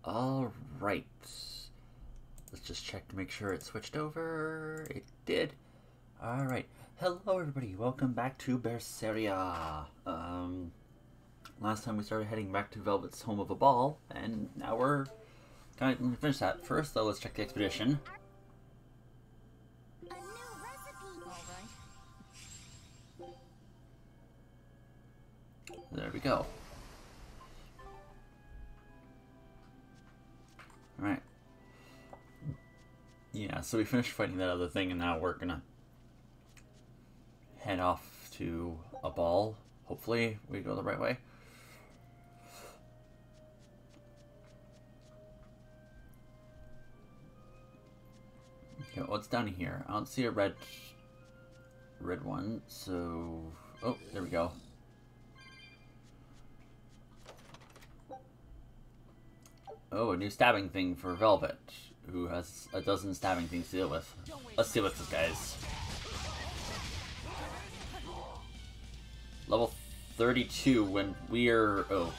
Alright. Let's just check to make sure it switched over. It did. Alright. Hello everybody, welcome back to Berseria. Last time we started heading back to Velvet's home of a ball, and now we're kind of finish that. First though, let's check the expedition. A new recipe. All right. There we go. Alright. Yeah, so we finished fighting that other thing, and now we're gonna head off to a ball. Hopefully we go the right way. Okay, what's down here? I don't see a red one, so... Oh, there we go. Oh, a new stabbing thing for Velvet, who has a dozen stabbing things to deal with. Let's deal with this, guys. Level 32 when we're... Oh.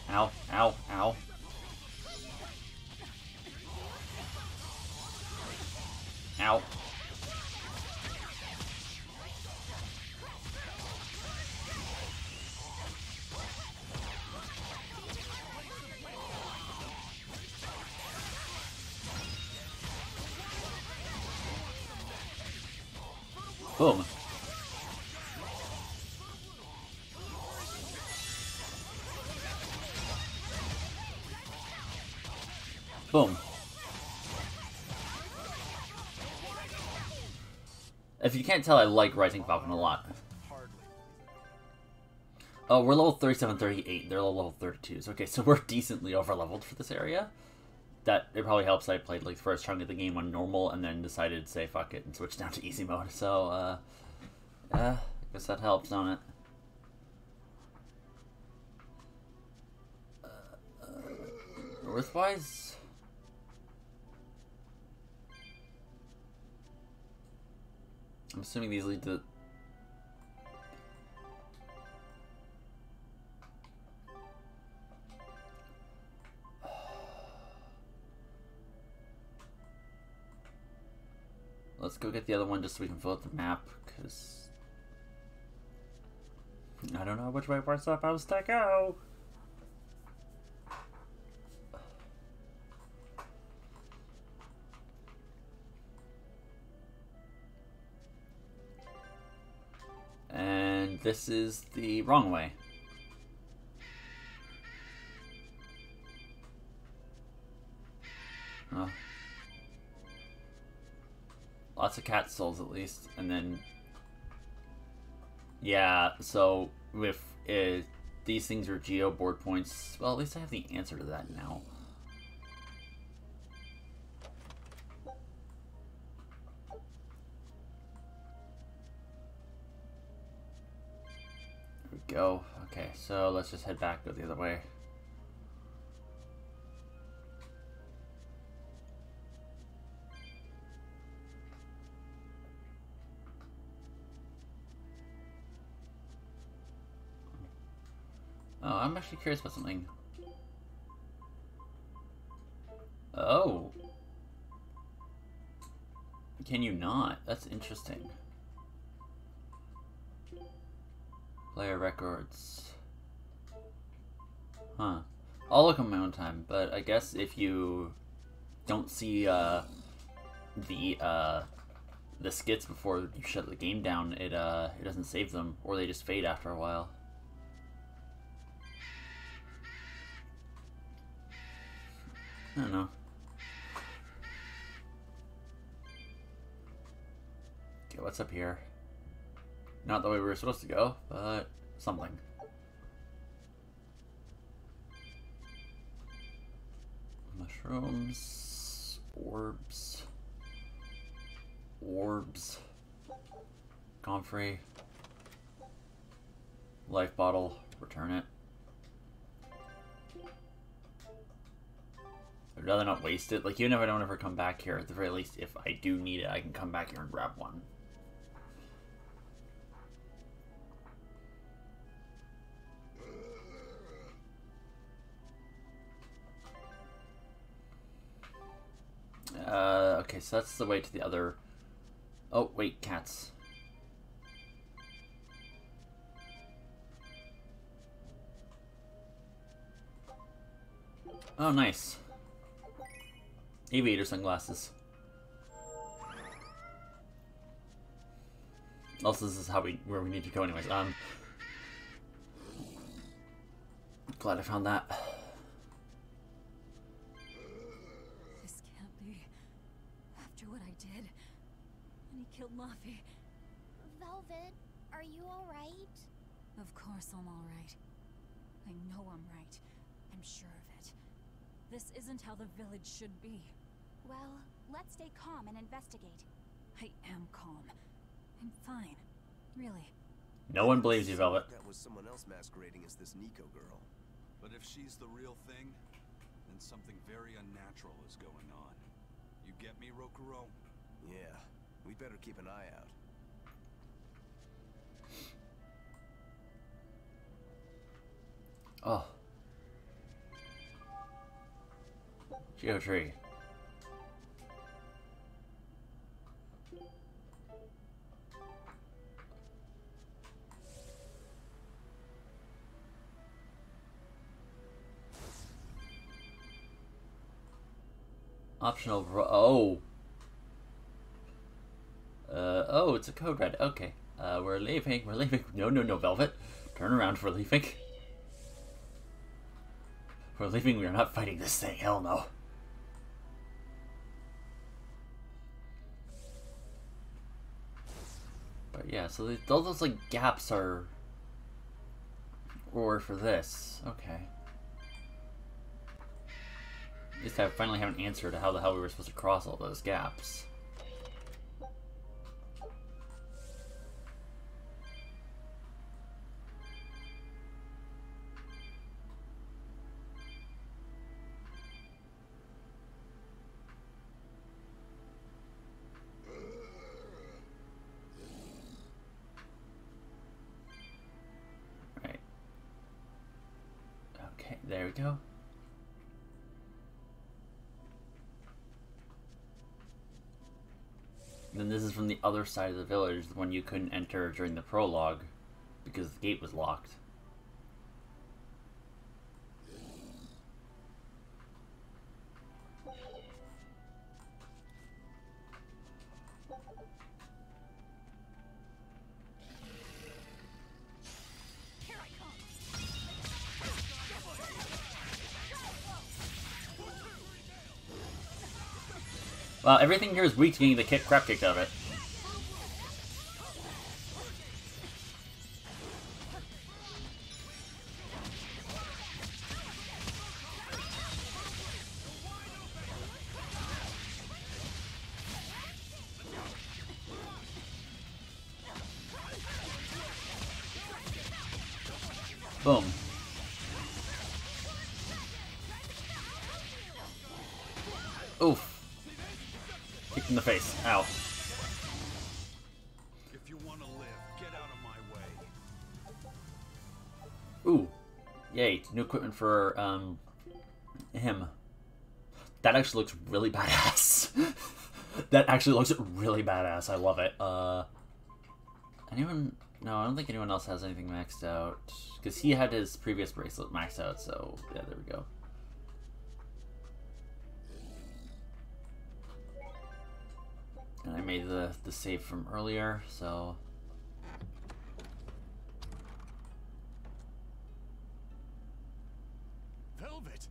Ow, ow, ow. Ow. Boom. Boom. If you can't tell, I like Rising Falcon a lot. Oh, we're level 37, 38. They're level 32s. Okay, so we're decently over-leveled for this area. That, it probably helps I played like the first chunk of the game on normal and then decided to say fuck it and switch down to easy mode. So, I guess that helps, don't it? Earthwise? I'm assuming these lead to... Let's go get the other one just so we can fill out the map, because... I don't know which way we're supposed to go. And this is the wrong way. Oh. Lots of cat souls, at least. And then... Yeah, so if these things are geo board points... Well, at least I have the answer to that now. There we go. Okay, so let's just head back, go the other way. Oh, I'm actually curious about something. Oh. Can you not? That's interesting. Player records. Huh. I'll look on my own time, but I guess if you don't see the skits before you shut the game down, it doesn't save them, or they just fade after a while. I don't know. Okay, what's up here? Not the way we were supposed to go, but something. Mushrooms. Orbs. Orbs. Comfrey. Life bottle. Return it. I'd rather not waste it. Like, even if I don't ever come back here, at the very least, if I do need it, I can come back here and grab one. Okay, so that's the way to the other... Oh, wait, cats. Oh, nice. Aviator sunglasses. Also, this is where we need to go anyways. Glad I found that. This can't be. After what I did. And he killed Mafi. Velvet, are you alright? Of course I'm alright. I know I'm right. I'm sure of it. This isn't how the village should be. Well, let's stay calm and investigate. I am calm. I'm fine. Really. No one believes you, Velvet. That was someone else masquerading as this Nico girl. But if she's the real thing, then something very unnatural is going on. You get me, Rokuro? Yeah, we better keep an eye out. Oh. Geo tree. Optional. Oh. Oh, it's a code red. Okay. We're leaving. We're leaving. No, no, no, Velvet. Turn around. We're leaving. We're leaving. We are not fighting this thing. Hell no. But yeah, so all those like gaps are. Or for this. Okay. At least I finally have an answer to how the hell we were supposed to cross all those gaps. Right. Okay, there we go. Then this is from the other side of the village, the one you couldn't enter during the prologue because the gate was locked. Well, everything here is weak to getting the crap kicked out of it. Boom. Oof. Kicked in the face. Ow. If you want to live, get out of my way. Ooh. Yay. New equipment for, him. That actually looks really badass. That actually looks really badass. I love it. Anyone? No, I don't think anyone else has anything maxed out. Because he had his previous bracelet maxed out, so yeah, there we go. And I made the save from earlier, so... Velvet!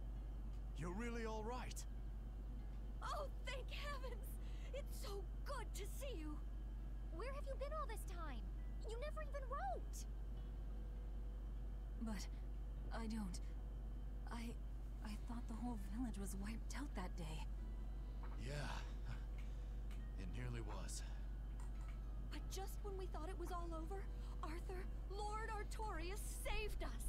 You're really alright? Oh, thank heavens! It's so good to see you! Where have you been all this time? You never even wrote! But I don't. I thought the whole village was wiped out that day. Yeah. It nearly was. But just when we thought it was all over, Arthur, Lord Artorias saved us!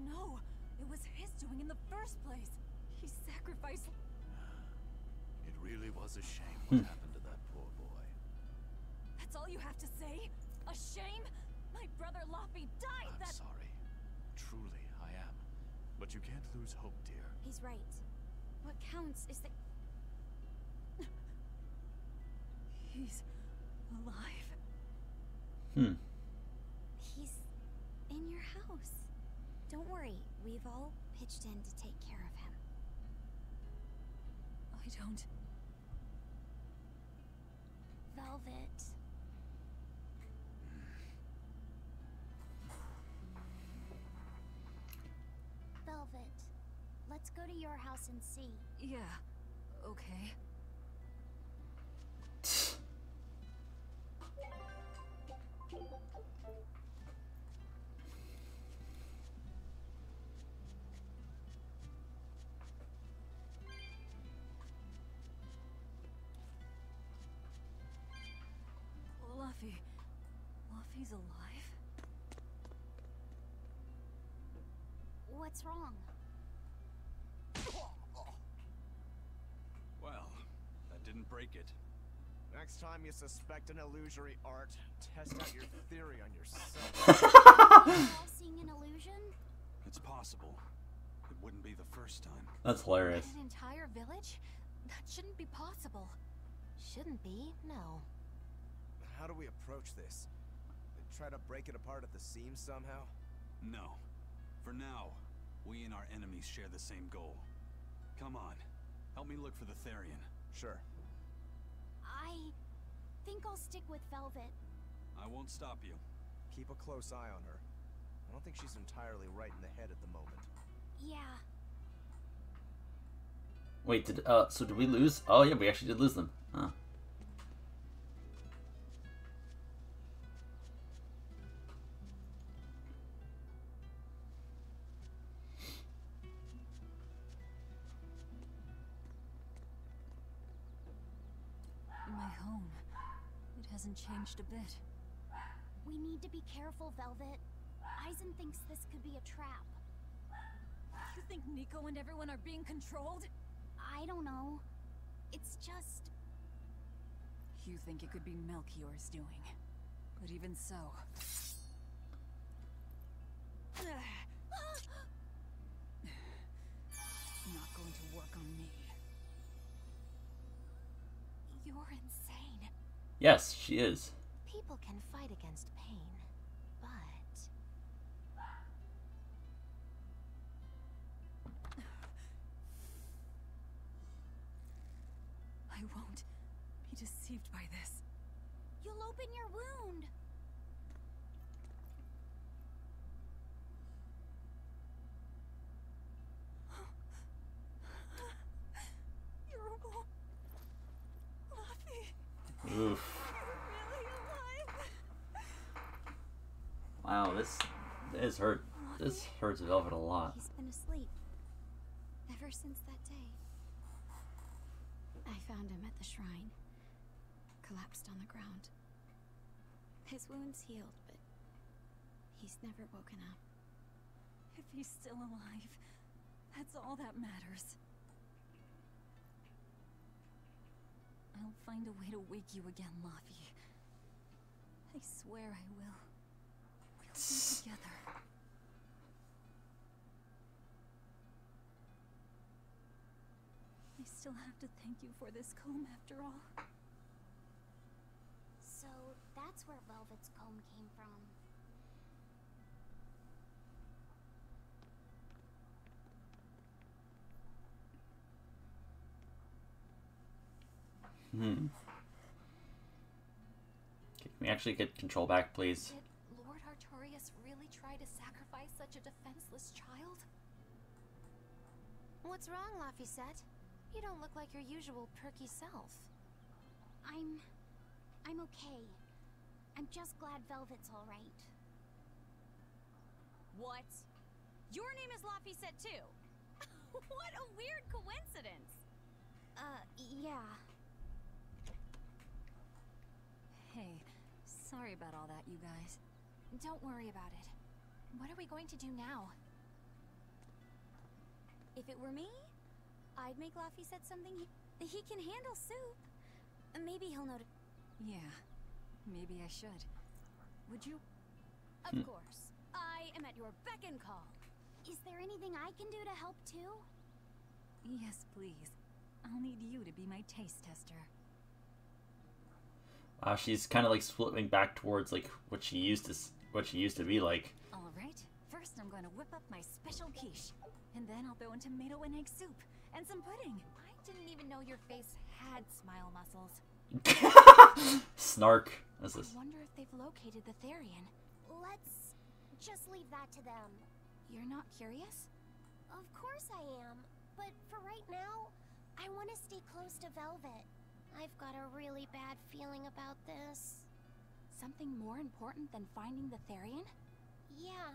No, it was his doing in the first place. He sacrificed... was a shame what happened to that poor boy. That's all you have to say? A shame? My brother Laffy died. I'm sorry. Truly, I am. But you can't lose hope, dear. He's right. What counts is that He's alive. he's in your house. Don't worry, we've all pitched in to take care of him. I don't... Velvet. Velvet, let's go to your house and see. Yeah, okay. Laffy's alive? What's wrong? Well, that didn't break it. Next time you suspect an illusory art, test out your theory on yourself. Are you all seeing an illusion? It's possible. It wouldn't be the first time. That's hilarious. An entire village? That shouldn't be possible. Shouldn't be, no. How do we approach this? Try to break it apart at the seams somehow? No. For now, we and our enemies share the same goal. Come on. Help me look for the Therion. Sure. I think I'll stick with Velvet. I won't stop you. Keep a close eye on her. I don't think she's entirely right in the head at the moment. Yeah. Wait, so did we lose? Oh yeah, we actually did lose them. Huh. My home. It hasn't changed a bit. We need to be careful, Velvet. Eisen thinks this could be a trap. You think Nico and everyone are being controlled? I don't know. It's just... You think it could be Melchior's doing. But even so... Not going to work on me. You're insane. Yes, she is. People can fight against pain, but... I won't be deceived by this. You'll open your wound. You're all... Laffy, Oof. you're really alive. Wow, this hurts Velvet a lot. He's been asleep. Ever since that day. I found him at the shrine. Collapsed on the ground. His wounds healed, but he's never woken up. If he's still alive, that's all that matters. I'll find a way to wake you again, Laffy. I swear I will. We'll be together. I still have to thank you for this comb after all. So that's where Velvet's comb came from. Can we actually get control back, please? Did Lord Artorias really try to sacrifice such a defenseless child? What's wrong, Laphicet? You don't look like your usual perky self. I'm okay. I'm just glad Velvet's all right. What? Your name is Laphicet too? What a weird coincidence! Yeah. Hey, sorry about all that, you guys. Don't worry about it. What are we going to do now? If it were me, I'd make Laphicet something He can handle soup. Maybe he'll notice. Yeah, maybe I should. Would you? Of course. I am at your beck and call. Is there anything I can do to help too? Yes, please. I'll need you to be my taste tester. She's kind of like flipping back towards like what she used to be like. All right. First, I'm going to whip up my special quiche, and then I'll throw in tomato and egg soup and some pudding. I didn't even know your face had smile muscles. Snark. What's this? I wonder if they've located the Therion. Let's just leave that to them. You're not curious? Of course I am. But for right now, I want to stay close to Velvet. I've got a really bad feeling about this. Something more important than finding the Therion? Yeah.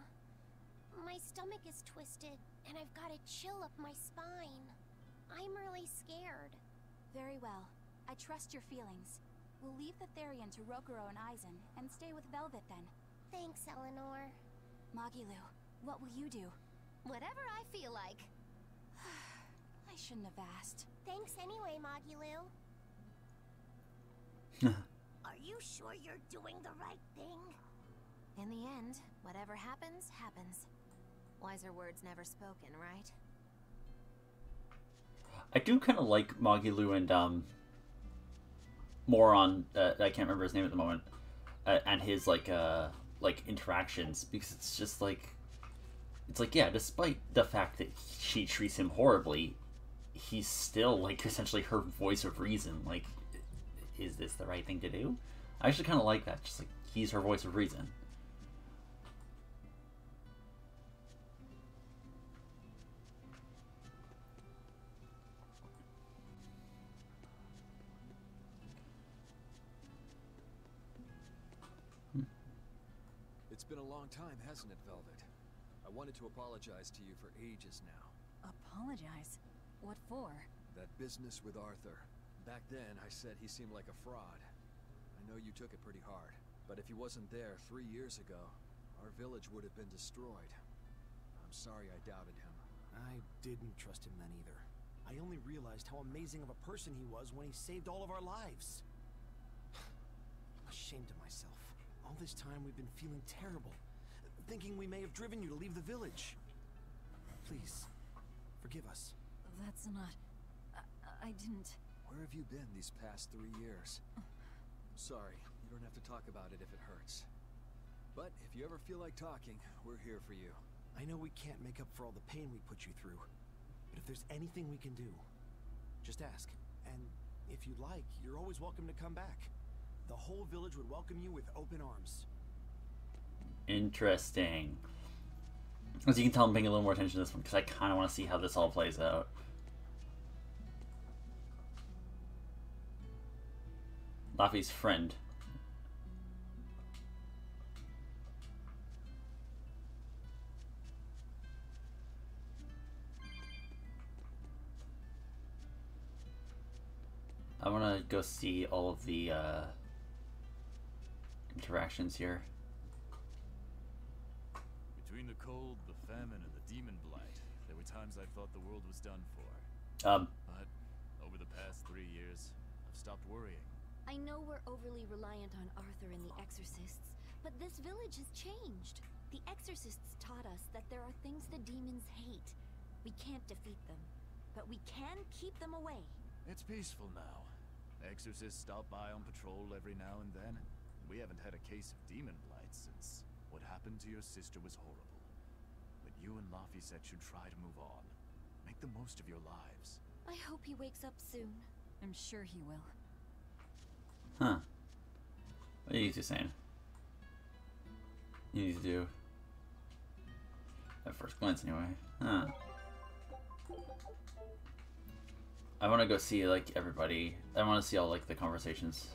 My stomach is twisted, and I've got a chill up my spine. I'm really scared. Very well. I trust your feelings. We'll leave the Therion to Rokuro and Aizen, and stay with Velvet then. Thanks, Eleanor. Magilu, what will you do? Whatever I feel like. I shouldn't have asked. Thanks anyway, Magilu. Are you sure you're doing the right thing? In the end, whatever happens, happens. Wiser words never spoken, right? I do kind of like Magilu and Moron. I can't remember his name at the moment, and his like interactions, because it's just like, it's like, yeah, despite the fact that she treats him horribly, he's still like essentially her voice of reason. Like, is this the right thing to do? I actually kind of like that. Just like, he's her voice of reason. It's been a long time, hasn't it, Velvet? I wanted to apologize to you for ages now. Apologize? What for? That business with Arthur. Back then, I said he seemed like a fraud. I know you took it pretty hard, but if he wasn't there 3 years ago, our village would have been destroyed. I'm sorry I doubted him. I didn't trust him then either. I only realized how amazing of a person he was when he saved all of our lives. I'm ashamed of myself. All this time we've been feeling terrible, thinking we may have driven you to leave the village. Please, forgive us. That's not... I didn't... Where have you been these past 3 years? Sorry, you don't have to talk about it if it hurts. But if you ever feel like talking, we're here for you. I know we can't make up for all the pain we put you through, but if there's anything we can do, just ask. And if you'd like, you're always welcome to come back. The whole village would welcome you with open arms. Interesting. As you can tell, I'm paying a little more attention to this one because I kind of want to see how this all plays out. Laffy's friend. I want to go see all of the interactions here. Between the cold, the famine, and the demon blight, there were times I thought the world was done for. But over the past 3 years, I've stopped worrying. I know we're overly reliant on Arthur and the Exorcists, but this village has changed. The Exorcists taught us that there are things the demons hate. We can't defeat them, but we can keep them away. It's peaceful now. Exorcists stop by on patrol every now and then. We haven't had a case of demon blight since what happened to your sister was horrible. But you and Laphicet should try to move on. Make the most of your lives. I hope he wakes up soon. I'm sure he will. Huh. What are you two saying? You need to do... At first glance, anyway. Huh. I want to go see, like, everybody. I want to see all, like, the conversations.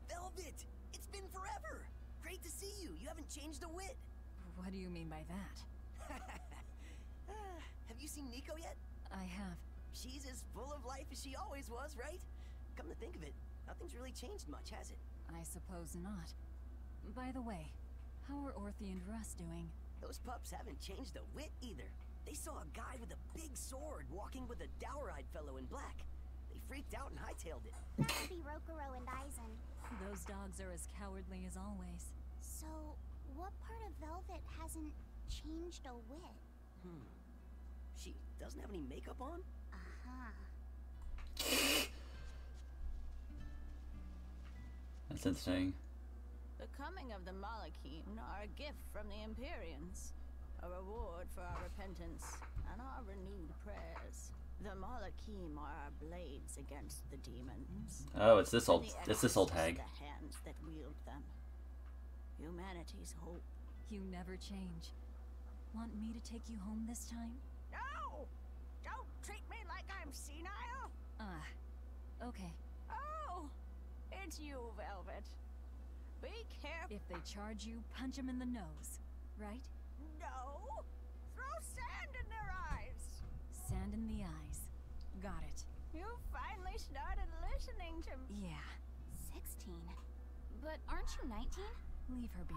Velvet! It's been forever! Great to see you. You haven't changed a whit. What do you mean by that? Have you seen Nico yet? I have. She's as full of life as she always was, right? Come to think of it, nothing's really changed much, has it? I suppose not. By the way, how are Orthy and Russ doing? Those pups haven't changed a whit either. They saw a guy with a big sword walking with a dour-eyed fellow in black. They freaked out and hightailed it. That would be Rokuro and Aizen. Those dogs are as cowardly as always. So, what part of Velvet hasn't changed a whit? She doesn't have any makeup on? That's interesting. The coming of the Malachim are a gift from the Empyreans, a reward for our repentance and our renewed prayers. The Malachim are our blades against the demons. Oh, it's this old hag. The hands that wield them. Humanity's hope. You never change. Want me to take you home this time? No! Don't treat me like I'm senile! Okay. Oh! It's you, Velvet. Be careful. If they charge you, punch them in the nose, right? No! Throw sand in their eyes! Sand in the eyes. Got it. You finally started listening to me. Yeah. 16. But aren't you 19? Leave her be.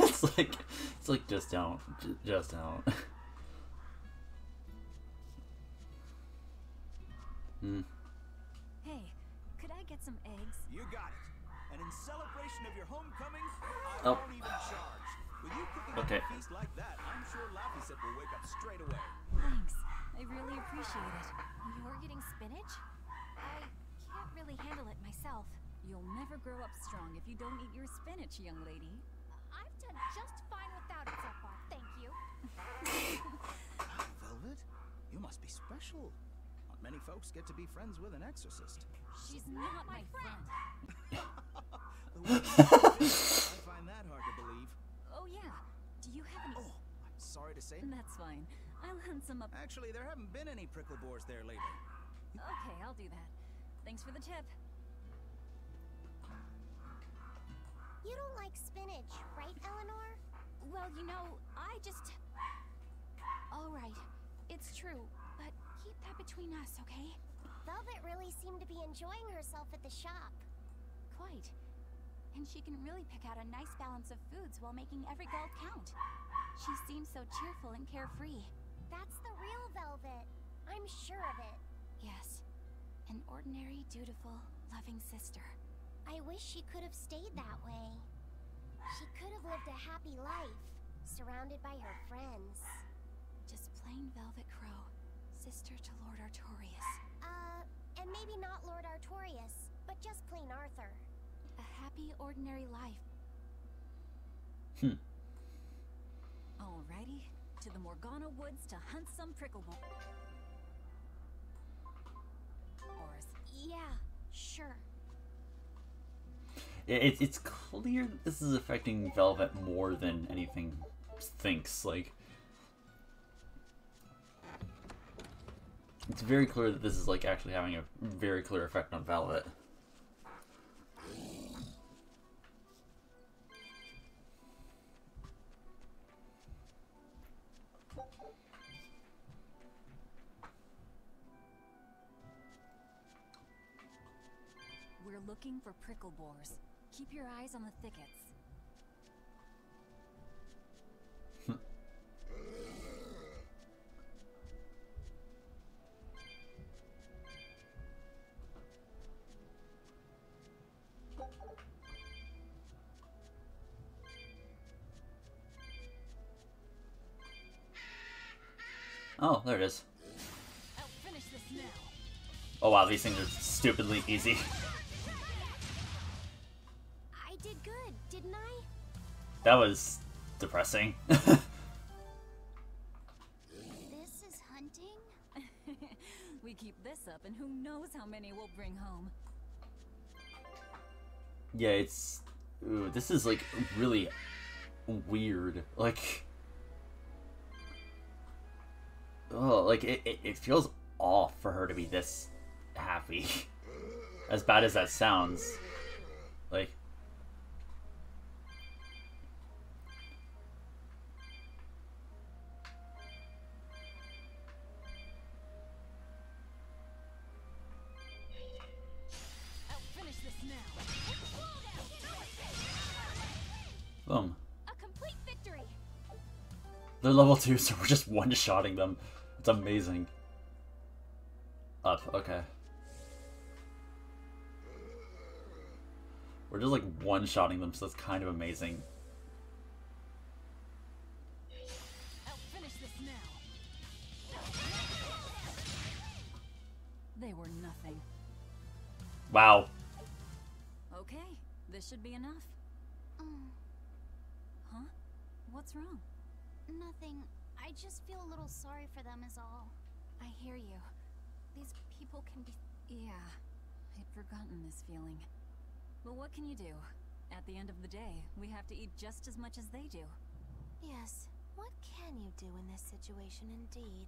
It's like just don't. Just don't. Hey, could I get some eggs? You got it. And in celebration of your homecoming, I Oh. won't even charge. With you cooking Okay. up a feast like that, I'm sure Laphicet will wake up straight away. Thanks. I really appreciate it. You're getting spinach? I can't really handle it myself. You'll never grow up strong if you don't eat your spinach, young lady. I've done just fine without it so far, thank you. Velvet, you must be special. Not many folks get to be friends with an exorcist. She's not my friend. The way you say it, I find that hard to believe. Oh yeah. Do you have any? Oh, I'm sorry to say. That's fine. I'll hunt some up. Actually, there haven't been any prickle boars there lately. Okay, I'll do that. Thanks for the tip. You don't like spinach, right, Eleanor? Well, you know, I just... All right, it's true, but keep that between us, okay? Velvet really seemed to be enjoying herself at the shop. Quite. And she can really pick out a nice balance of foods while making every gulp count. She seems so cheerful and carefree. That's the real Velvet. I'm sure of it. Yes. An ordinary, dutiful, loving sister. I wish she could have stayed that way. She could have lived a happy life, surrounded by her friends. Just plain Velvet Crow, sister to Lord Artorias. And maybe not Lord Artorias, but just plain Arthur. A happy, ordinary life. Alrighty, to the Morgana Woods to hunt some prickleborns. Yeah, sure. It's clear that this is affecting Velvet more than anything thinks. Like, it's very clear that this is like actually having a very clear effect on Velvet. We're looking for prickle boars. Keep your eyes on the thickets. Oh, there it is. I'll finish this now. Oh wow, these things are stupidly easy. I did good, didn't I? That was depressing. This is hunting? We keep this up and who knows how many we'll bring home. Yeah, it's... Ooh, this is like really weird. Like... Oh, like it feels off for her to be this happy. As bad as that sounds. Like... I'll finish this now. Boom. A complete victory! They're level 2, so we're just one-shotting them. It's amazing. Up, okay. We're just like one-shotting them, so that's kind of amazing. I'll finish this now. They were nothing. Wow. Okay, this should be enough. Huh? What's wrong? Nothing. I just feel a little sorry for them is all. I hear you. These people can be... Yeah, I'd forgotten this feeling. But what can you do? At the end of the day, we have to eat just as much as they do. Yes, what can you do in this situation indeed?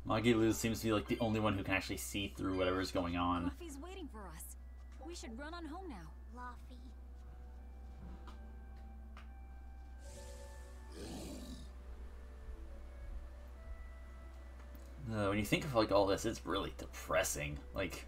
Magilu seems to be like the only one who can actually see through whatever's going on. Luffy's waiting for us. We should run on home now. Luffy. When you think of like all this, it's really depressing. Like,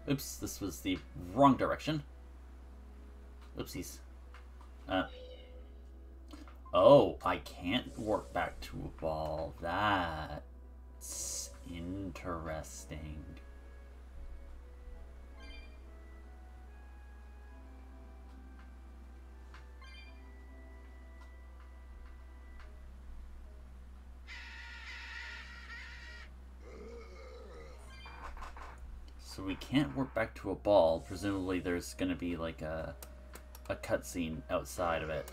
oops, this was the wrong direction. Oopsies. Oh, I can't warp back to a ball. That's interesting. So we can't warp back to a ball. Presumably there's going to be like a cutscene outside of it.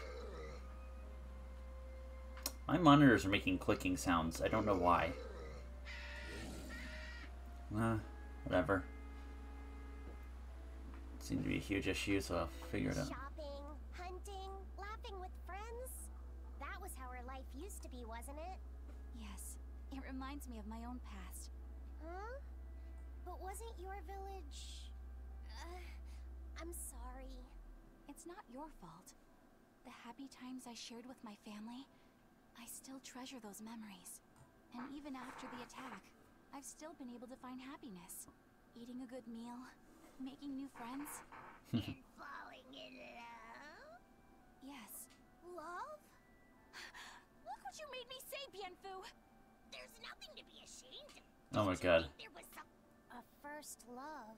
My monitors are making clicking sounds. I don't know why. Whatever. Seemed to be a huge issue, so I'll figure it out. Shopping, hunting, laughing with friends. That was how our life used to be, wasn't it? Yes, it reminds me of my own past. Huh? But wasn't your village... I'm sorry. It's not your fault. The happy times I shared with my family, I still treasure those memories. And even after the attack, I've still been able to find happiness. Eating a good meal, making new friends. And falling in love? Yes. Love? Look what you made me say, Bienfu! There's nothing to be ashamed of. Oh my god. There was a first love.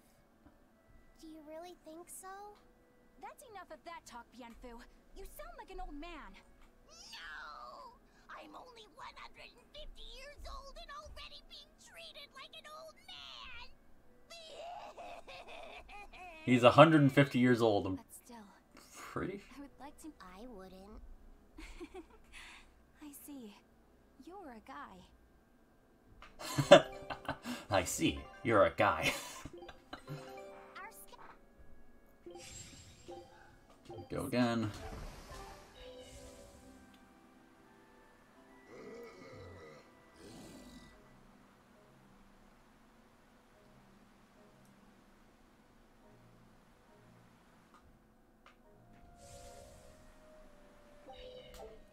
Do you really think so? That's enough of that talk, Bienfu. You sound like an old man. No! I'm only 150 years old and already being treated like an old man! He's 150 years old. I'm But still, pretty. I would like to... I wouldn't. I see. You're a guy. I see. You're a guy. Go again.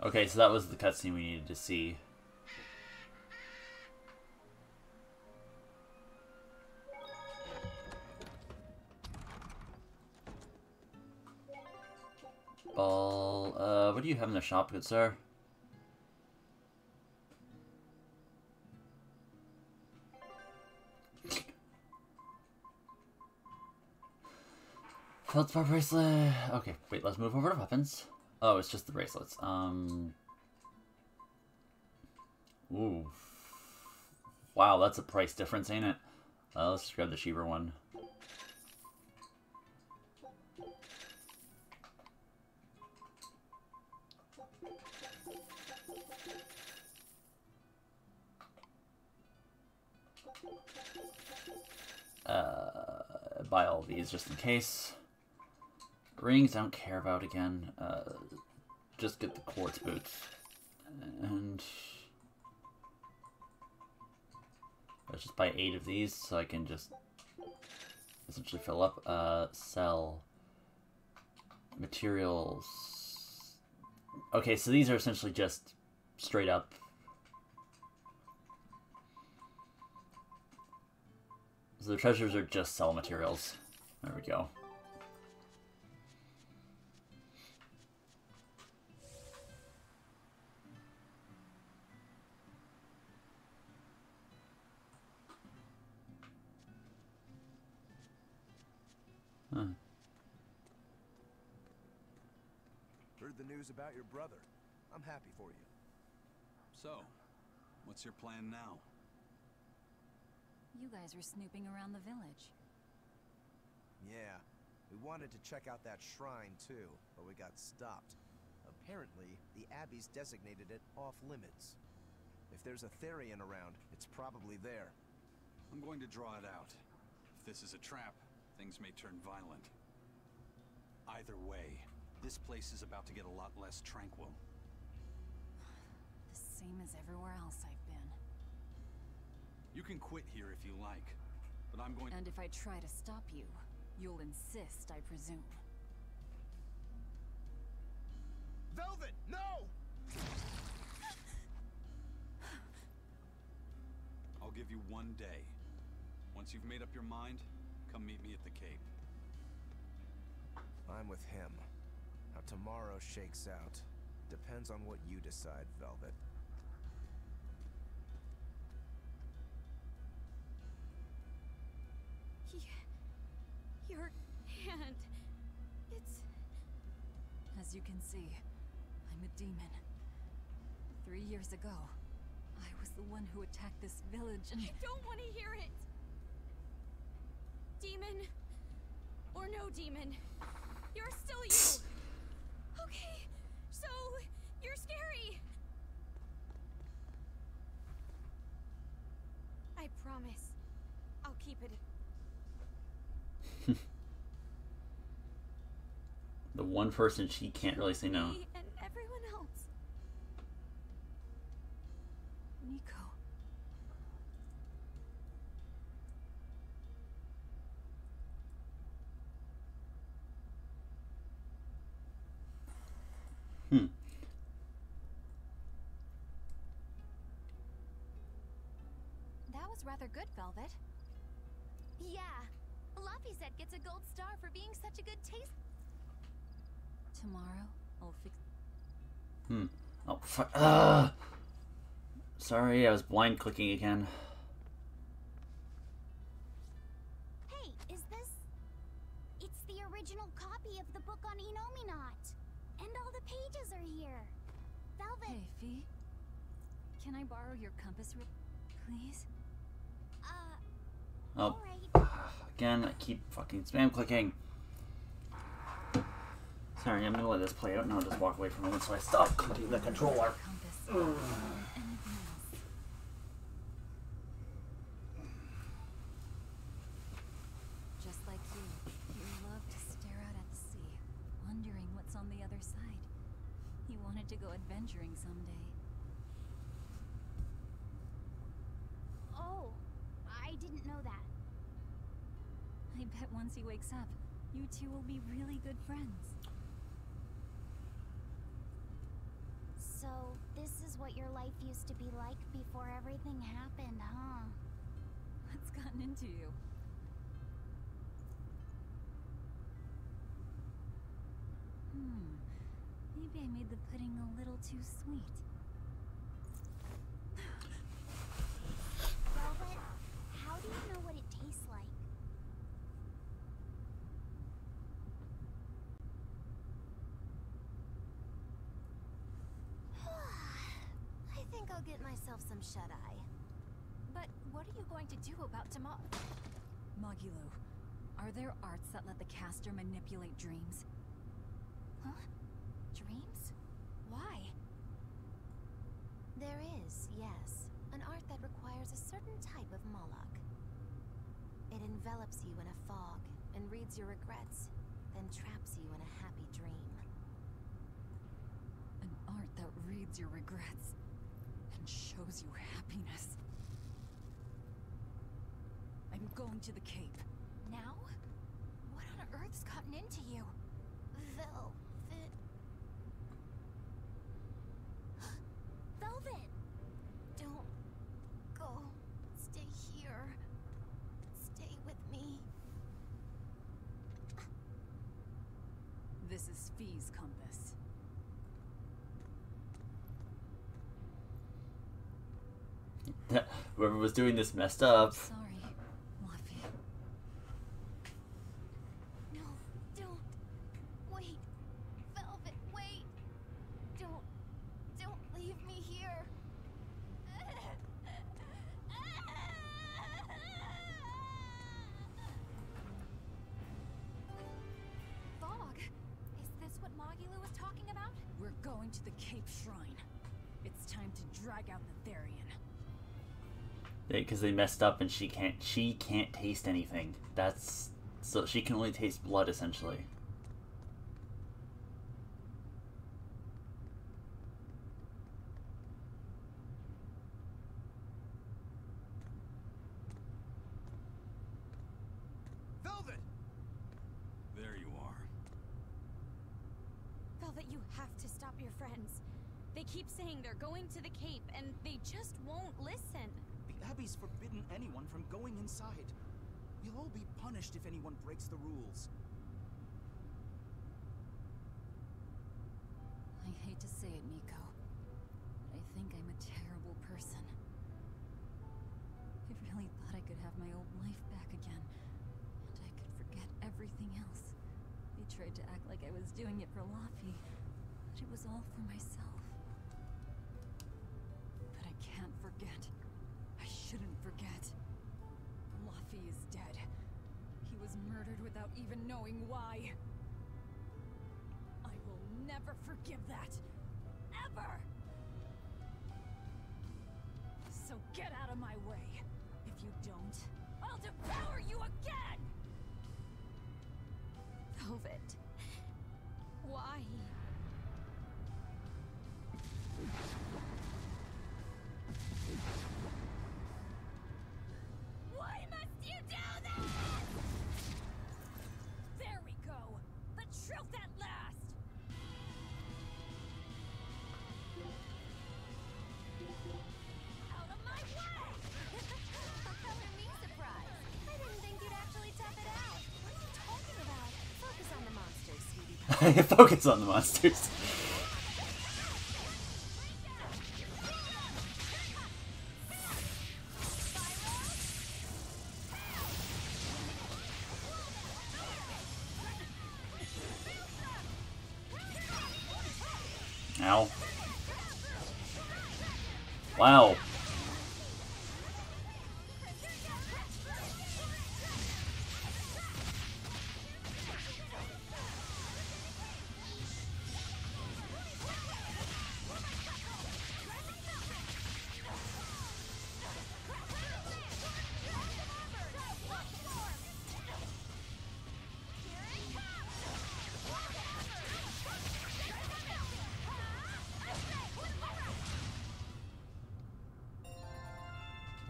Okay, so that was the cutscene we needed to see. Ball, what do you have in the shop, good sir? Feldspar bracelet. Okay, wait, let's move over to weapons. Oh, it's just the bracelets. Ooh. Wow, that's a price difference, ain't it? Let's just grab the cheaper one. Buy all these just in case. Rings I don't care about again. Just get the quartz boots. And let's just buy 8 of these so I can just essentially fill up. Sell materials. Okay, so these are essentially just straight up So the treasures are just sell materials. There we go. Huh. Heard the news about your brother. I'm happy for you. So, what's your plan now? You guys were snooping around the village. Yeah, we wanted to check out that shrine too, but we got stopped. Apparently, the Abbey's designated it off-limits. If there's a Therion around, it's probably there. I'm going to draw it out. If this is a trap, things may turn violent. Either way, this place is about to get a lot less tranquil. The same as everywhere else I've been. You can quit here if you like, but I'm going to... And if I try to stop you, you'll insist, I presume. Velvet, no! I'll give you 1 day. Once you've made up your mind, come meet me at the Cape. I'm with him. How tomorrow shakes out depends on what you decide, Velvet. Your hand... It's... As you can see, I'm a demon. 3 years ago, I was the one who attacked this village and... I don't want to hear it! Demon, or no demon, you're still you! Okay, so, you're scary! I promise, I'll keep it... The one person she can't really say no. Me and everyone else. Nico. That was rather good, Velvet. Yeah. Laphicet gets a gold star for being such a good taste. Tomorrow, I'll fix... Oh, sorry, I was blind clicking again. Hey, is this... It's the original copy of the book on Enominat. And all the pages are here. Velvet... Hey, Fee. Can I borrow your compass, please? Oh, alright. again, I keep fucking spam clicking. Sorry, I'm gonna let this play out and I'll just walk away for a moment so I stop clicking the controller. Just like you love to stare out at the sea, wondering what's on the other side. He wanted to go adventuring someday. Oh, I didn't know that. I bet once he wakes up, you two will be really good friends. So, this is what your life used to be like before everything happened, huh? What's gotten into you? Maybe I made the pudding a little too sweet. Velvet, how do you know what it tastes like? I think I'll get myself some shut-eye. But what are you going to do about tomorrow? Magilo, are there arts that let the caster manipulate dreams? Huh? Dreams? Why? There is, yes. An art that requires a certain type of Moloch. It envelops you in a fog and reads your regrets, then traps you in a happy dream. An art that reads your regrets and shows you happiness. I'm going to the Cape. Now? What on earth's gotten into you? Velvet. Velvet! Don't go. Stay here. Stay Whoever was doing this messed up. Sorry, Luffy. No, don't. Wait. Velvet, wait. Don't leave me here. Fog, is this what Magilou was talking about? We're going to the Cape Shrine. It's time to drag out the Therion. Because they messed up and she can't taste anything. That's so she can only taste blood essentially. Velvet! There you are. Velvet, you have to stop your friends. They keep saying they're going to the Cape, and they just won't listen. The Abbey's forbidden anyone from going inside. You'll all be punished if anyone breaks the rules. I hate to say it, Nico, but I think I'm a terrible person. I really thought I could have my old life back again, and I could forget everything else. They tried to act like I was doing it for Laffy, but it was all for myself. But I can't forget. I shouldn't forget. Laffy is dead. He was murdered without even knowing why. I will never forgive that. Ever! So get out of my way. If you don't, I'll devour you again! Velvet. Why? Why must you do this? There we go. The truth at last. Out of my way! Color me surprised. I didn't think you'd actually tough it out. What are you talking about? Focus on the monsters, sweetie. Focus on the monsters. Ow. Wow.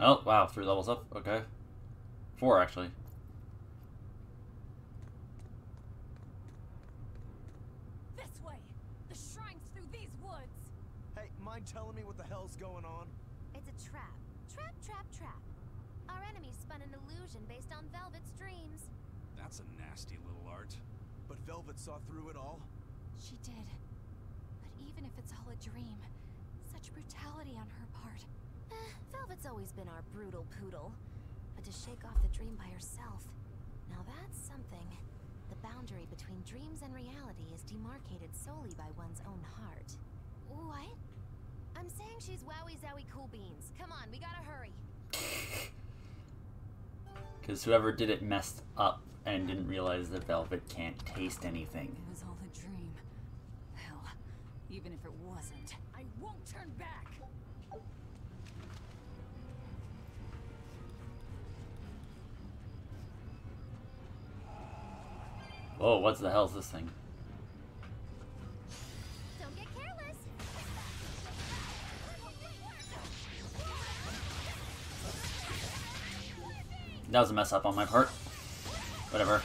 Oh, wow, 3 levels up, okay. 4, actually. This way! The shrine's through these woods! Hey, mind telling me what the hell's going on? It's a trap. Trap, trap, trap. Our enemy spun an illusion based on Velvet's dreams. That's a nasty little art. But Velvet saw through it all? She did. But even if it's all a dream, such brutality on her part. Velvet's always been our brutal poodle. But to shake off the dream by herself, now that's something. The boundary between dreams and reality is demarcated solely by one's own heart. What? I'm saying she's wowie zowie cool beans. Come on, we gotta hurry. Because whoever did it messed up and didn't realize that Velvet can't taste anything. It was all a dream. Hell, even if it wasn't, I won't turn back! Whoa, what the hell is this thing? Don't get careless. That was a mess up on my part. Whatever.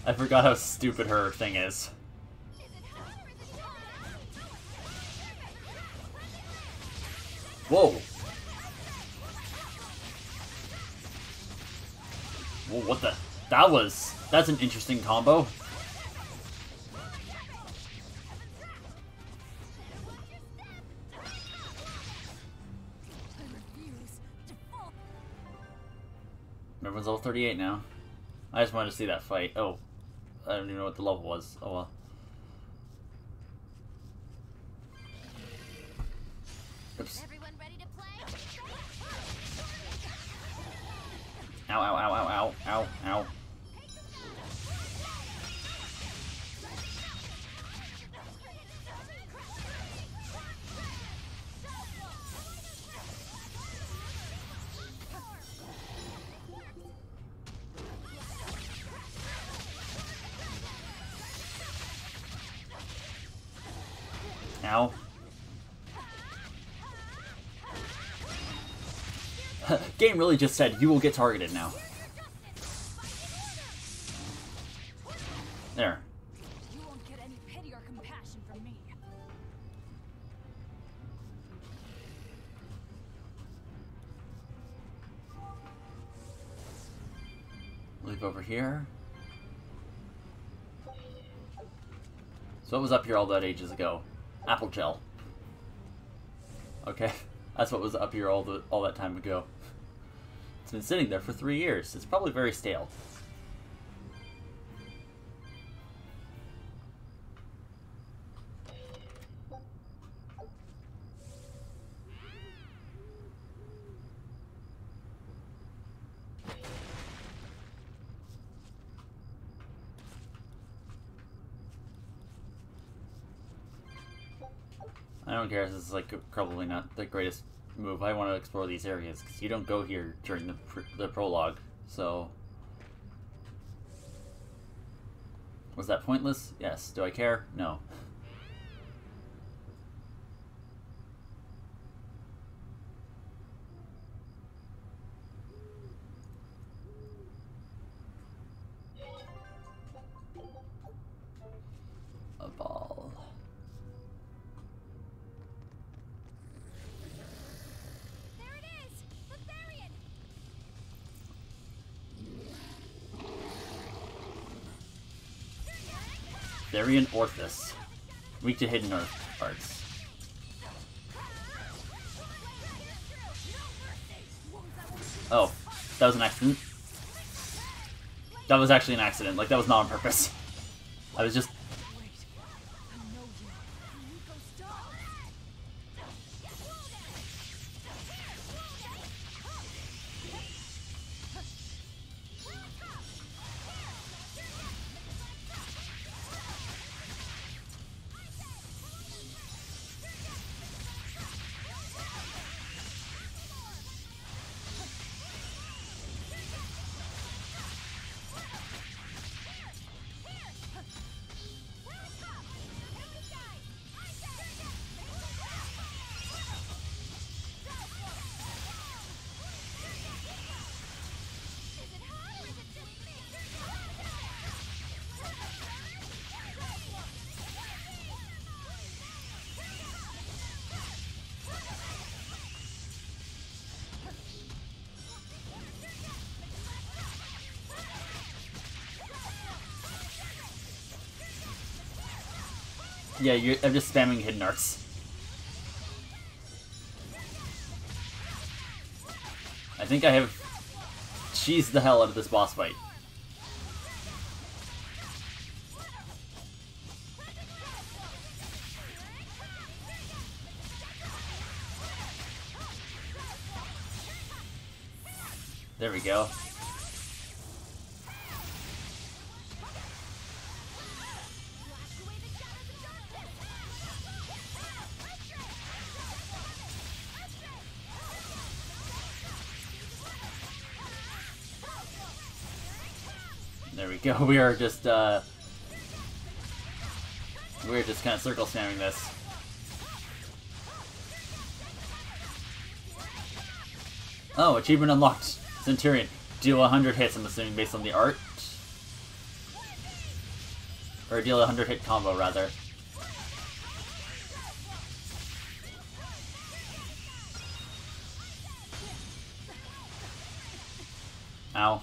I forgot how stupid her thing is. Whoa! Whoa, what the? That's an interesting combo. Everyone's level 38 now. I just wanted to see that fight. Oh, I don't even know what the level was. Oh well. Oops. Everyone ready to play? Ow, ow, ow, ow, ow, ow, ow. Ow. Game really just said, you will get targeted now. There. You won't get any pity or compassion from me. Leave over here. So what was up here all that ages ago? Apple gel. Okay, that's what was up here all that time ago. It's been sitting there for 3 years. It's probably very stale. I don't care, this is like probably not the greatest move. I want to explore these areas because you don't go here during the prologue. So was that pointless? Yes. Do I care? No. A ball. There it is! The Therion! Therion Orthus. Weak to hidden arts. Oh, that was an accident. That was actually an accident. Like, that was not on purpose. I was just... Yeah, I'm just spamming hidden arts. I think I have cheesed the hell out of this boss fight. There we go. There we go. We are just we're just kind of circle spamming this. Oh, achievement unlocked. Centurion. Deal 100 hits, I'm assuming, based on the art. Or deal a 100-hit combo, rather. Ow.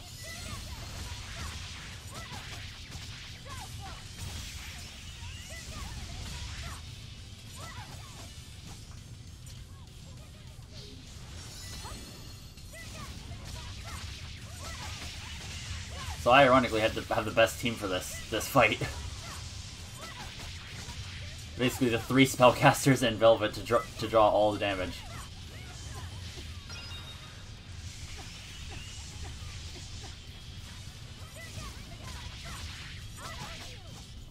So I ironically had to have the best team for this fight. Basically the 3 spellcasters and Velvet to draw all the damage.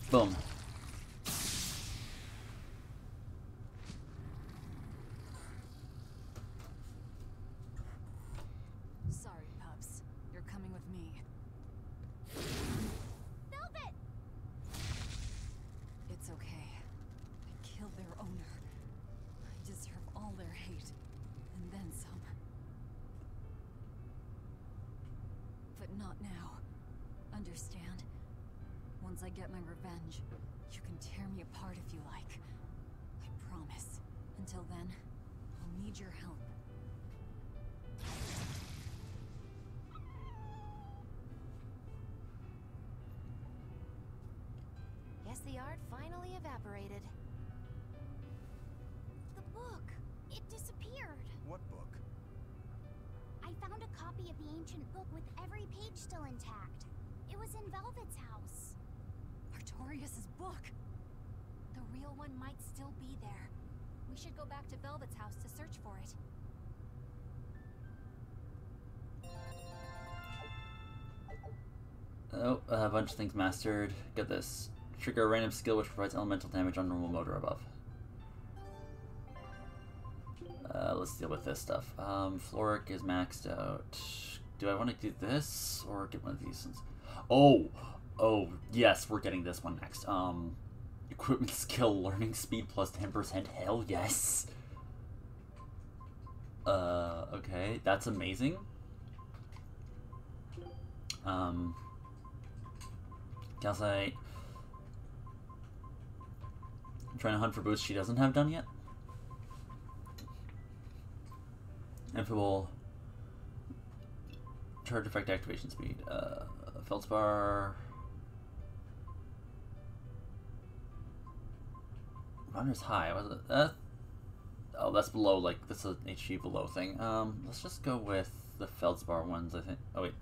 Boom. Sorry, pups. You're coming with me. Velvet! It's okay. I killed their owner. I deserve all their hate. And then some. But not now. Understand? Once I get my revenge, you can tear me apart if you like. I promise. Until then, I'll need your help. Guess the art finally evaporated. The book! It disappeared! What book? I found a copy of the ancient book with every page still intact. It was in Velvet's house. Artorias' book! The real one might still be there. We should go back to Velvet's house to search for it. Oh, a bunch of things mastered. Get this. Trigger a random skill which provides elemental damage on normal mode or above. Let's deal with this stuff. Floric is maxed out. Do I want to do this or get one of these ones? Oh, yes, we're getting this one next. Equipment skill, learning speed plus 10%. Hell yes. Okay, that's amazing. Calcite. I'm trying to hunt for boosts she doesn't have done yet. Amphibole. Charge effect activation speed. Feldspar. Runner's high. Was it? Oh, that's below. Like this is an HP below thing. Let's just go with the Feldspar ones. I think. Oh wait.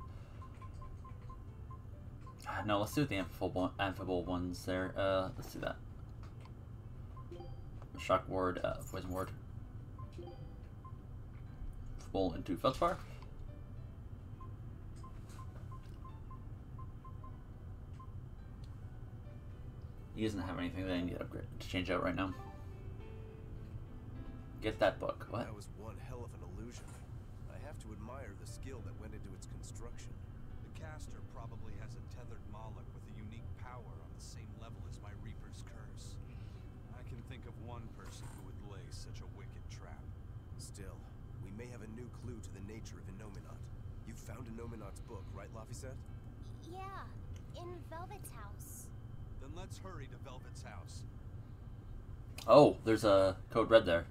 No, let's do the amphibole ones there. Let's do that. Shock ward, poison ward. Full into Feldspar. He doesn't have anything that I need to upgrade to change out right now. Get that book. What? That was one hell of an illusion. I have to admire the skill that went into its construction. The caster probably has a tethered Moloch with a unique power on the same level as my Reaper's curse. I can think of one person who would lay such a wicked trap. Still, we may have a new clue to the nature of Innominat. You found Innominat's book, right, Laphicet? Yeah, in Velvet's house. Then let's hurry to Velvet's house. Oh, there's a code red there.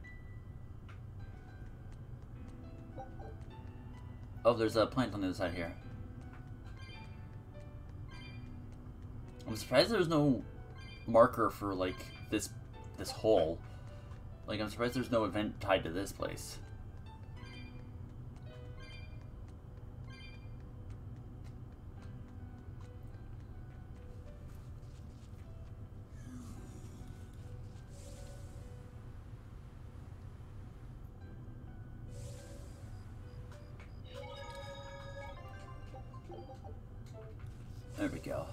Oh, there's a plant on the other side here. I'm surprised there's no marker for like this hole. Like I'm surprised there's no event tied to this place. There we go.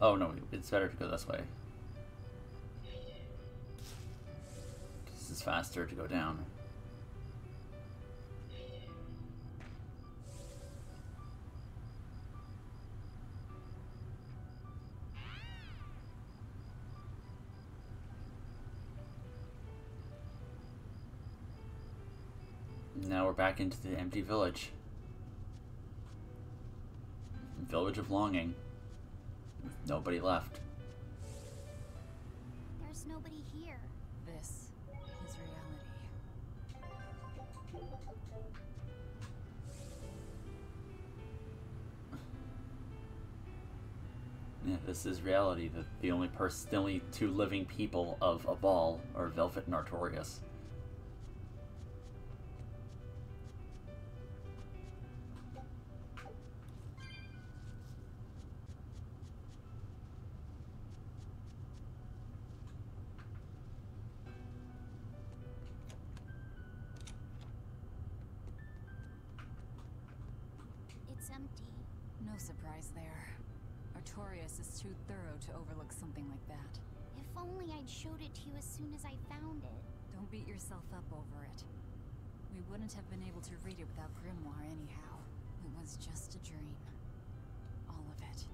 Oh no, it's better to go this way. This is faster to go down. Now we're back into the empty village. Village of Longing. Nobody left. There's nobody here. This is reality. Yeah, this is reality. The only two living people of a ball are Velvet and Artorias. It's empty. No surprise there. Artorias is too thorough to overlook something like that. If only I'd showed it to you as soon as I found it. Don't beat yourself up over it. We wouldn't have been able to read it without Grimoire anyhow. It was just a dream. All of it.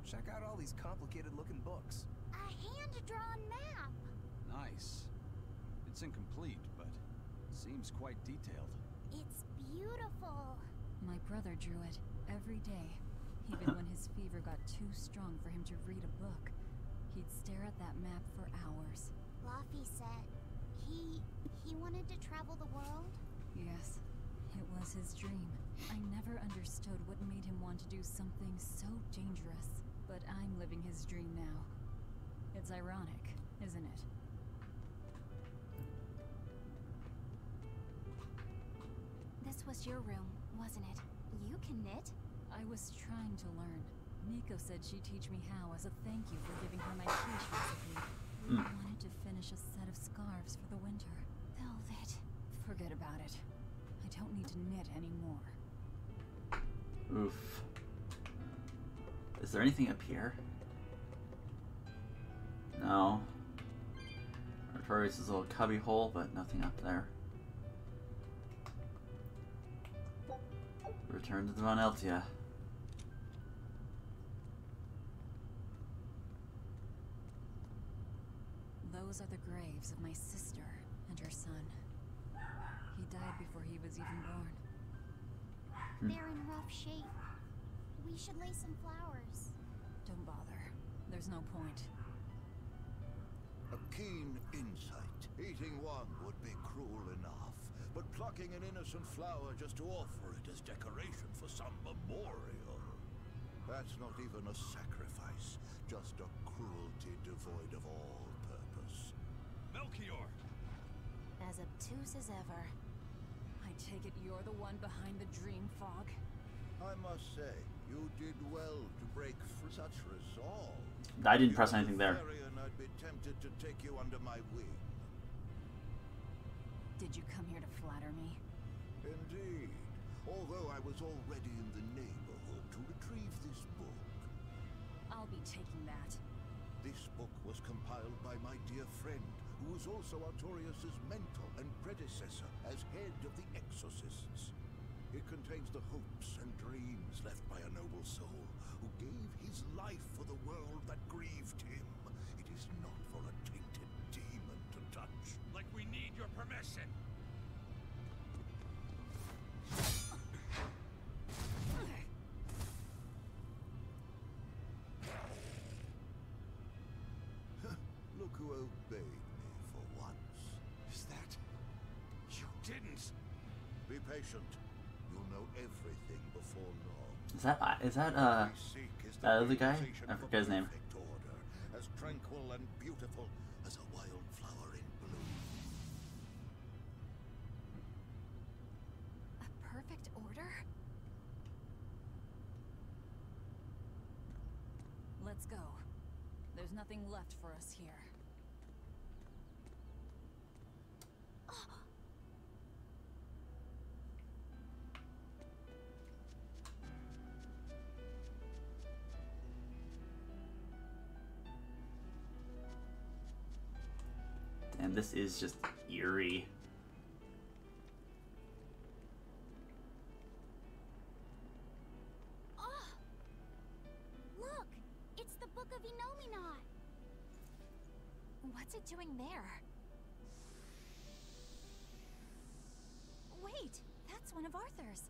Check out all these complicated-looking books. A hand-drawn map! Nice. It's incomplete, but seems quite detailed. It's beautiful. My brother drew it every day. Even when his fever got too strong for him to read a book, he'd stare at that map for hours. Laffy said he wanted to travel the world. Yes, it was his dream. I never understood what made him want to do something so dangerous. But I'm living his dream now. It's ironic, isn't it? This was your room, wasn't it? You can knit? I was trying to learn. Nico said she'd teach me how as a thank you for giving her my quiche recipe. We wanted to finish a set of scarves for the winter. Velvet. Forget about it. I don't need to knit anymore. Oof. Is there anything up here? No. Artorias' little cubby hole, but nothing up there. Return to the Von Eltia. Those are the graves of my sister and her son. He died before he was even born. They're in rough shape. We should lay some flowers. Don't bother. There's no point. A keen insight. Eating one would be cruel enough, but plucking an innocent flower just to offer it as decoration for some memorial. That's not even a sacrifice, just a cruelty devoid of all purpose. Melchior! As obtuse as ever. I take it you're the one behind the dream fog? I must say, you did well to break for such resolve. I didn't press anything there. Therion, I'd be tempted to take you under my wing. Did you come here to flatter me? Indeed. Although I was already in the neighborhood to retrieve this book. I'll be taking that. This book was compiled by my dear friend, who was also Artorias' mentor and predecessor as head of the Exorcists. It contains the hopes and dreams left by a noble soul who gave his life for the world that grieved him. It is not for a tainted demon to touch. Like we need your permission. Look who obeyed me for once. Is that... You didn't... Be patient. You'll know everything before long. Is that that other guy? I forget his name. Order, as tranquil and beautiful as a wildflower in bloom. A perfect order? Let's go. There's nothing left for us here. And this is just eerie. Oh! Look! It's the Book of Enominat! What's it doing there? Wait, that's one of Arthur's.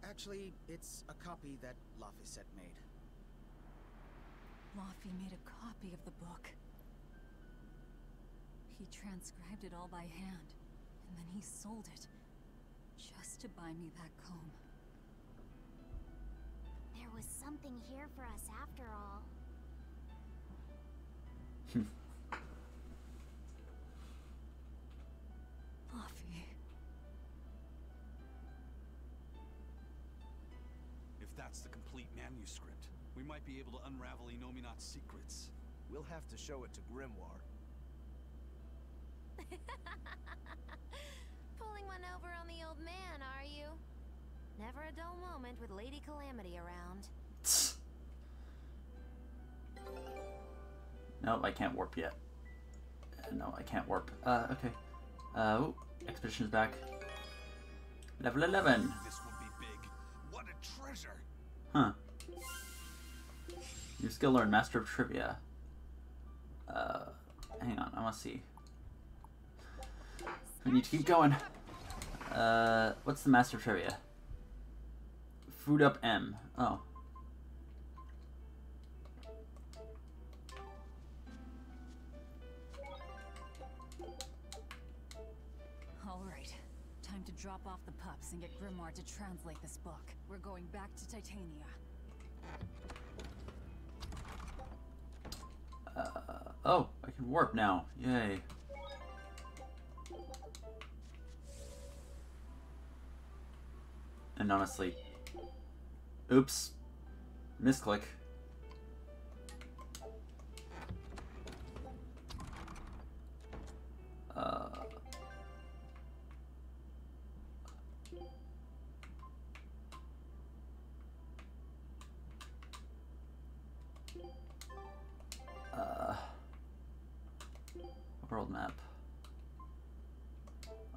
Actually, it's a copy that Laphicet made. Laffy made a copy of the book. He transcribed it all by hand, and then he sold it, just to buy me that comb. There was something here for us after all. Laffy. If that's the complete manuscript, we might be able to unravel Inominat's secrets. We'll have to show it to Grimoire. Pulling one over on the old man, are you? Never a dull moment with Lady Calamity around. Nope, I can't warp yet. No, I can't warp. Okay. Oh, expedition's back. Level 11. This will be big. What a treasure! Huh. New skill learned, Master of Trivia. Hang on, I want to see. We need to keep going. What's the Master of Trivia? Food up M. Oh. Alright. Time to drop off the pups and get Grimoire to translate this book. We're going back to Titania. Oh, I can warp now. Yay. And honestly, oops, misclick. World map.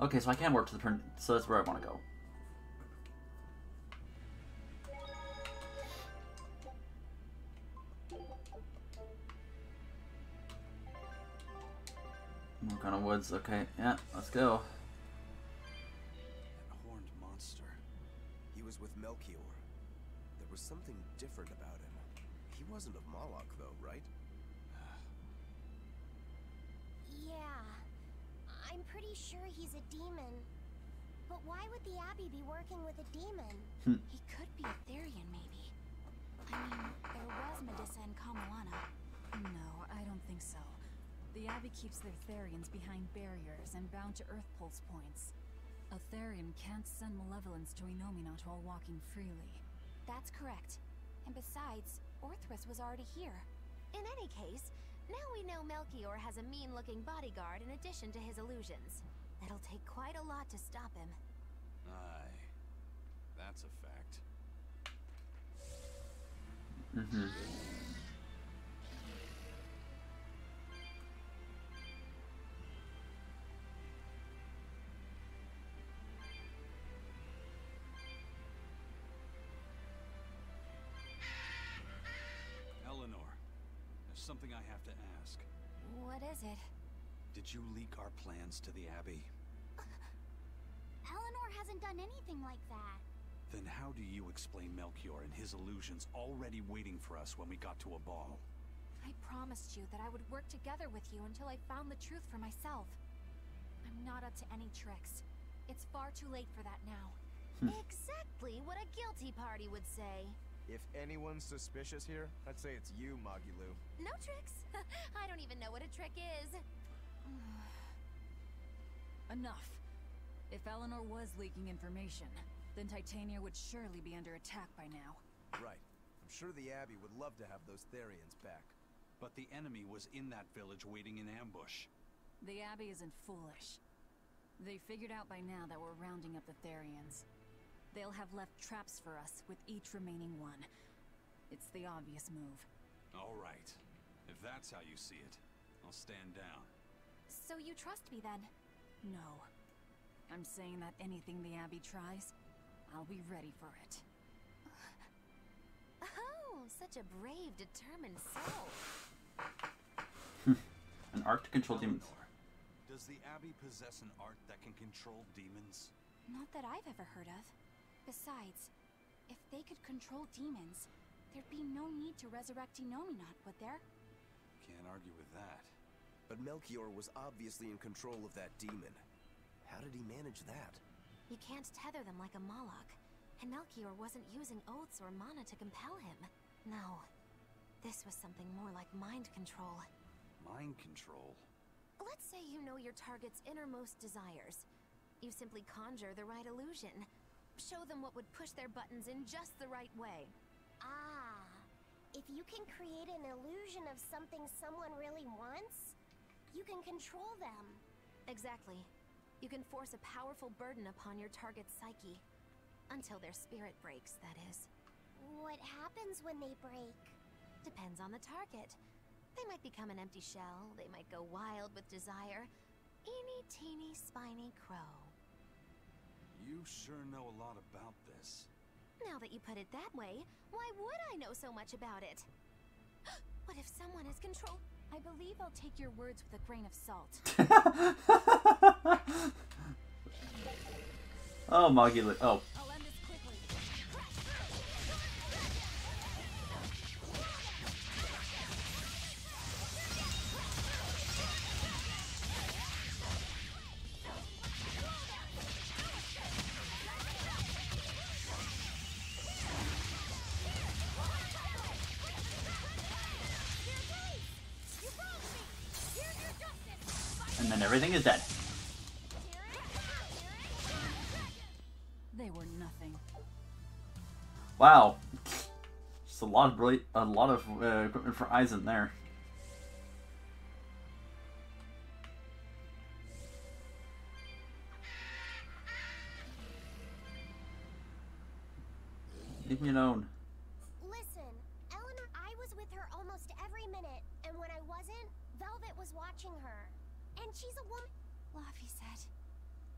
Okay, so I can warp to the print, so that's where I want to go. More kind of woods. Okay, yeah, let's go. That horned monster. He was with Melchior. There was something different about him. He wasn't of Moloch, though, right? Yeah, I'm pretty sure he's a demon. But why would the Abbey be working with a demon? He could be a Therion, maybe. I mean, there was Medusa and Kamilana. No, I don't think so. The Abbey keeps their Therions behind barriers and bound to Earth Pulse points. A Therion can't send malevolence to Inominat while walking freely. That's correct. And besides, Orthrus was already here. In any case, now we know Melchior has a mean-looking bodyguard in addition to his illusions. That'll take quite a lot to stop him. Aye. That's a fact. Mm-hmm. Eleanor, there's something I have to ask. What is it? Did you leak our plans to the Abbey? Eleanor hasn't done anything like that. Then how do you explain Melchior and his illusions already waiting for us when we got to a ball? I promised you that I would work together with you until I found the truth for myself. I'm not up to any tricks. It's far too late for that now. Exactly what a guilty party would say. If anyone's suspicious here, I'd say it's you, Magilu. No tricks? I don't even know what a trick is. Enough. If Eleanor was leaking information, then Titania would surely be under attack by now. Right. I'm sure the Abbey would love to have those Therions back. But the enemy was in that village waiting in ambush. The Abbey isn't foolish. They figured out by now that we're rounding up the Therions. They'll have left traps for us with each remaining one. It's the obvious move. All right. If that's how you see it, I'll stand down. So you trust me then? No. I'm saying that anything the Abbey tries, I'll be ready for it. Oh, such a brave, determined soul. An art to control demons. Does the Abbey possess an art that can control demons? Not that I've ever heard of. Besides, if they could control demons, there'd be no need to resurrect Enominat, would there? Can't argue with that. But Melchior was obviously in control of that demon. How did he manage that? You can't tether them like a Moloch, and Melchior wasn't using oaths or mana to compel him. No, this was something more like mind control. Mind control? Let's say you know your target's innermost desires. You simply conjure the right illusion. Show them what would push their buttons in just the right way. Ah, if you can create an illusion of something someone really wants, you can control them. Exactly. You can force a powerful burden upon your target's psyche. Until their spirit breaks, that is. What happens when they break? Depends on the target. They might become an empty shell, they might go wild with desire. Eeny teeny spiny crow. You sure know a lot about this. Now that you put it that way, why would I know so much about it? What if someone is control? I believe I'll take your words with a grain of salt. Oh, Moggy. Oh. I'll end this quickly. And then everything is dead. They were nothing. Wow, just a lot of equipment for Eisen there. Leave me alone. Listen, Eleanor, I was with her almost every minute, and when I wasn't, Velvet was watching her. And she's a woman. Laphicet.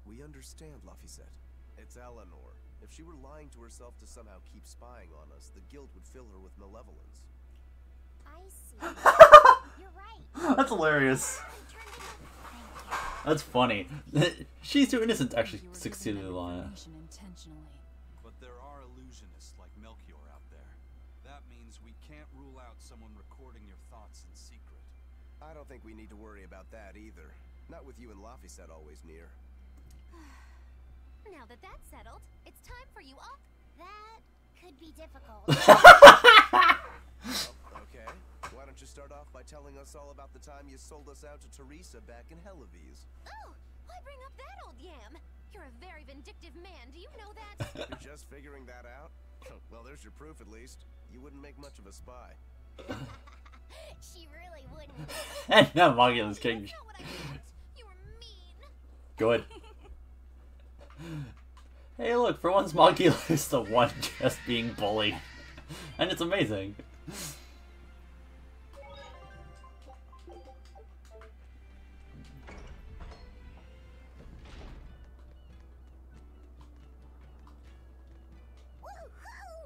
We understand, Laphicet. It's Eleanor. If she were lying to herself to somehow keep spying on us, the guild would fill her with malevolence. I see. You're right. That's hilarious. That's funny. She's too innocent to actually succeed in lying. But there are illusionists like Melchior out there. That means we can't rule out someone recording your thoughts in secret. I don't think we need to worry about that either. Not with you and Laphicet always near. Now that that's settled, it's time for you all. That could be difficult. Okay. Why don't you start off by telling us all about the time you sold us out to Teresa back in Helives? Oh, why bring up that old yam? You're a very vindictive man, do you know that? You're just figuring that out? Well, there's your proof at least. You wouldn't make much of a spy. She really wouldn't. And now Mogula's king. You were mean. Good. Hey, look, for once Mogula is the one just being bullied. And it's amazing. Woohoo!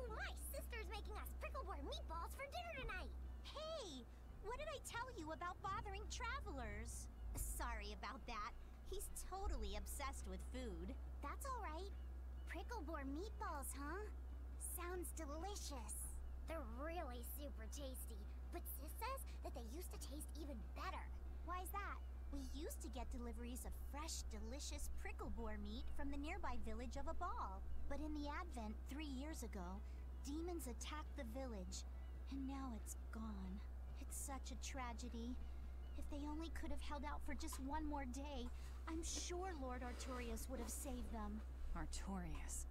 My sister's making us prickleboard meatballs for dinner tonight. Hey, what did I tell you about bothering travelers? Sorry about that. He's totally obsessed with food. That's all right. Prickleboard meatballs, huh? Sounds delicious. They're really super tasty, but Sis says that they used to taste even better. Why's that? We used to get deliveries of fresh, delicious prickleboar meat from the nearby village of Abal. But in the Advent 3 years ago, demons attacked the village, and now it's gone. It's such a tragedy. If they only could have held out for just one more day, I'm sure Lord Artorias would have saved them. Artorias.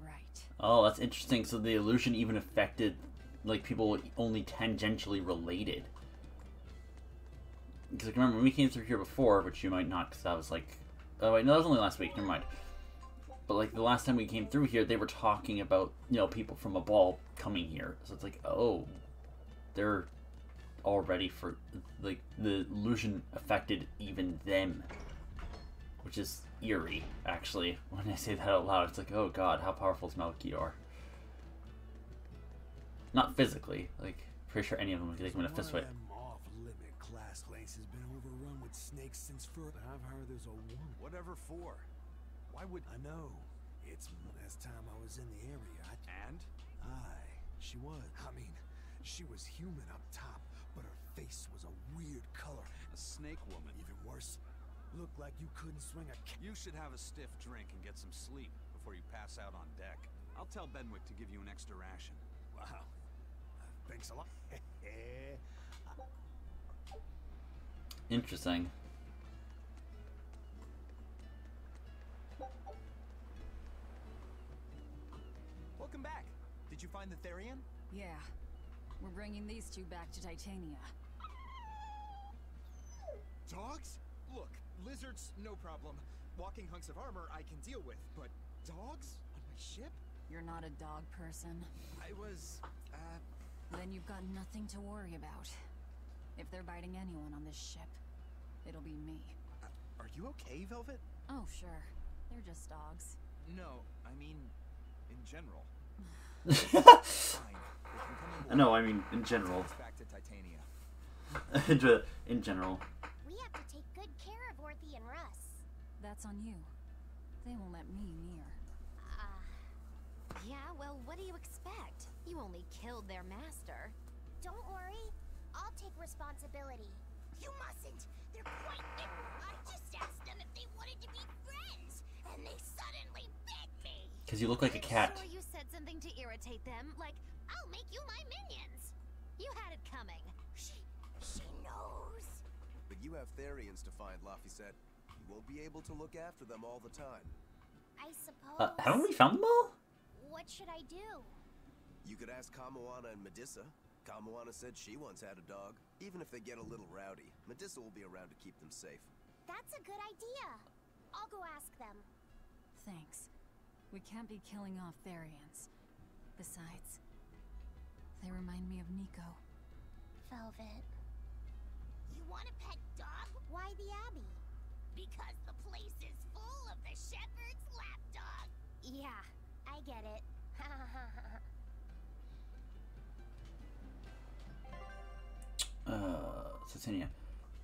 Right. Oh, that's interesting. So the illusion even affected, like, people only tangentially related. Because, like, remember, when we came through here before, which you might not, because that was, like... Oh, wait, no, that was only last week. Never mind. But, like, the last time we came through here, they were talking about, you know, people from Abal coming here. So it's like, oh, they're all ready for, like, the illusion affected even them. Which is eerie, actually. When I say that out loud, it's like, oh god, how powerful is Melchior? Not physically, like, pretty sure any of them would take him in a fist fight. Off-limit class place has been overrun with snakes since I've heard there's a woman. Whatever for? Why would... I know. It's last time I was in the area. And? Aye, she was. I mean, she was human up top, but her face was a weird color. A snake woman. Even worse. Looked like you couldn't swing a cat. You should have a stiff drink and get some sleep before you pass out on deck. I'll tell Benwick to give you an extra ration. Wow. Thanks a lot. Interesting. Welcome back. Did you find the Therion? Yeah. We're bringing these two back to Titania. Dogs? Look, lizards, no problem. Walking hunks of armor I can deal with, but dogs? On my ship? You're not a dog person. I was, Then you've got nothing to worry about. If they're biting anyone on this ship, it'll be me. Are you okay, Velvet? Oh, sure. They're just dogs. No, I mean, in general. No, I mean, in general. Back to Titania. In general. We have to take good care of Orthy and Russ. That's on you. They won't let me near. Yeah, well, what do you expect? You only killed their master. Don't worry. I'll take responsibility. You mustn't. They're quite... I just asked them if they wanted to be friends, and they suddenly bit me. Because you look like a cat. I'm sure you said something to irritate them, like, I'll make you my minions. You had it coming. She knows. But you have Therions to find, Laphicet. You won't be able to look after them all the time. I suppose... Haven't we found them all? What should I do? You could ask Kamoana and Medusa. Kamoana said she once had a dog. Even if they get a little rowdy, Medusa will be around to keep them safe. That's a good idea. I'll go ask them. Thanks. We can't be killing off Therions. Besides, they remind me of Nico. Velvet. You want a pet dog? Why the Abbey? Because the place is full of the shepherd's lapdog. Yeah, I get it. Titania.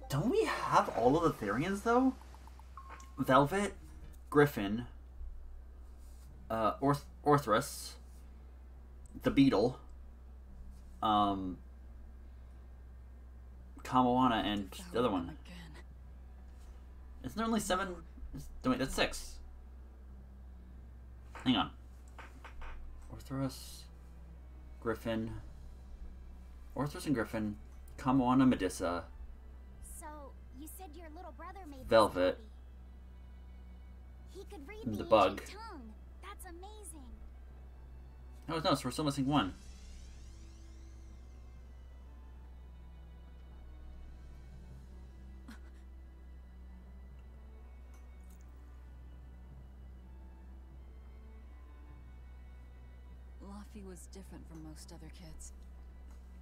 Don't we have all of the Therions, though? Velvet, Griffin, Orthrus, the Beetle, Kamoana, and the other one. Isn't there only 7? Wait, that's 6. Hang on. Orthrus, Griffin, Orthrus and Griffin, Kamoana, Medusa. So, you said your little brother made Velvet. He could read The bug. ancient tongue. That's amazing. Oh no, so we're still missing one. Laffy was different from most other kids.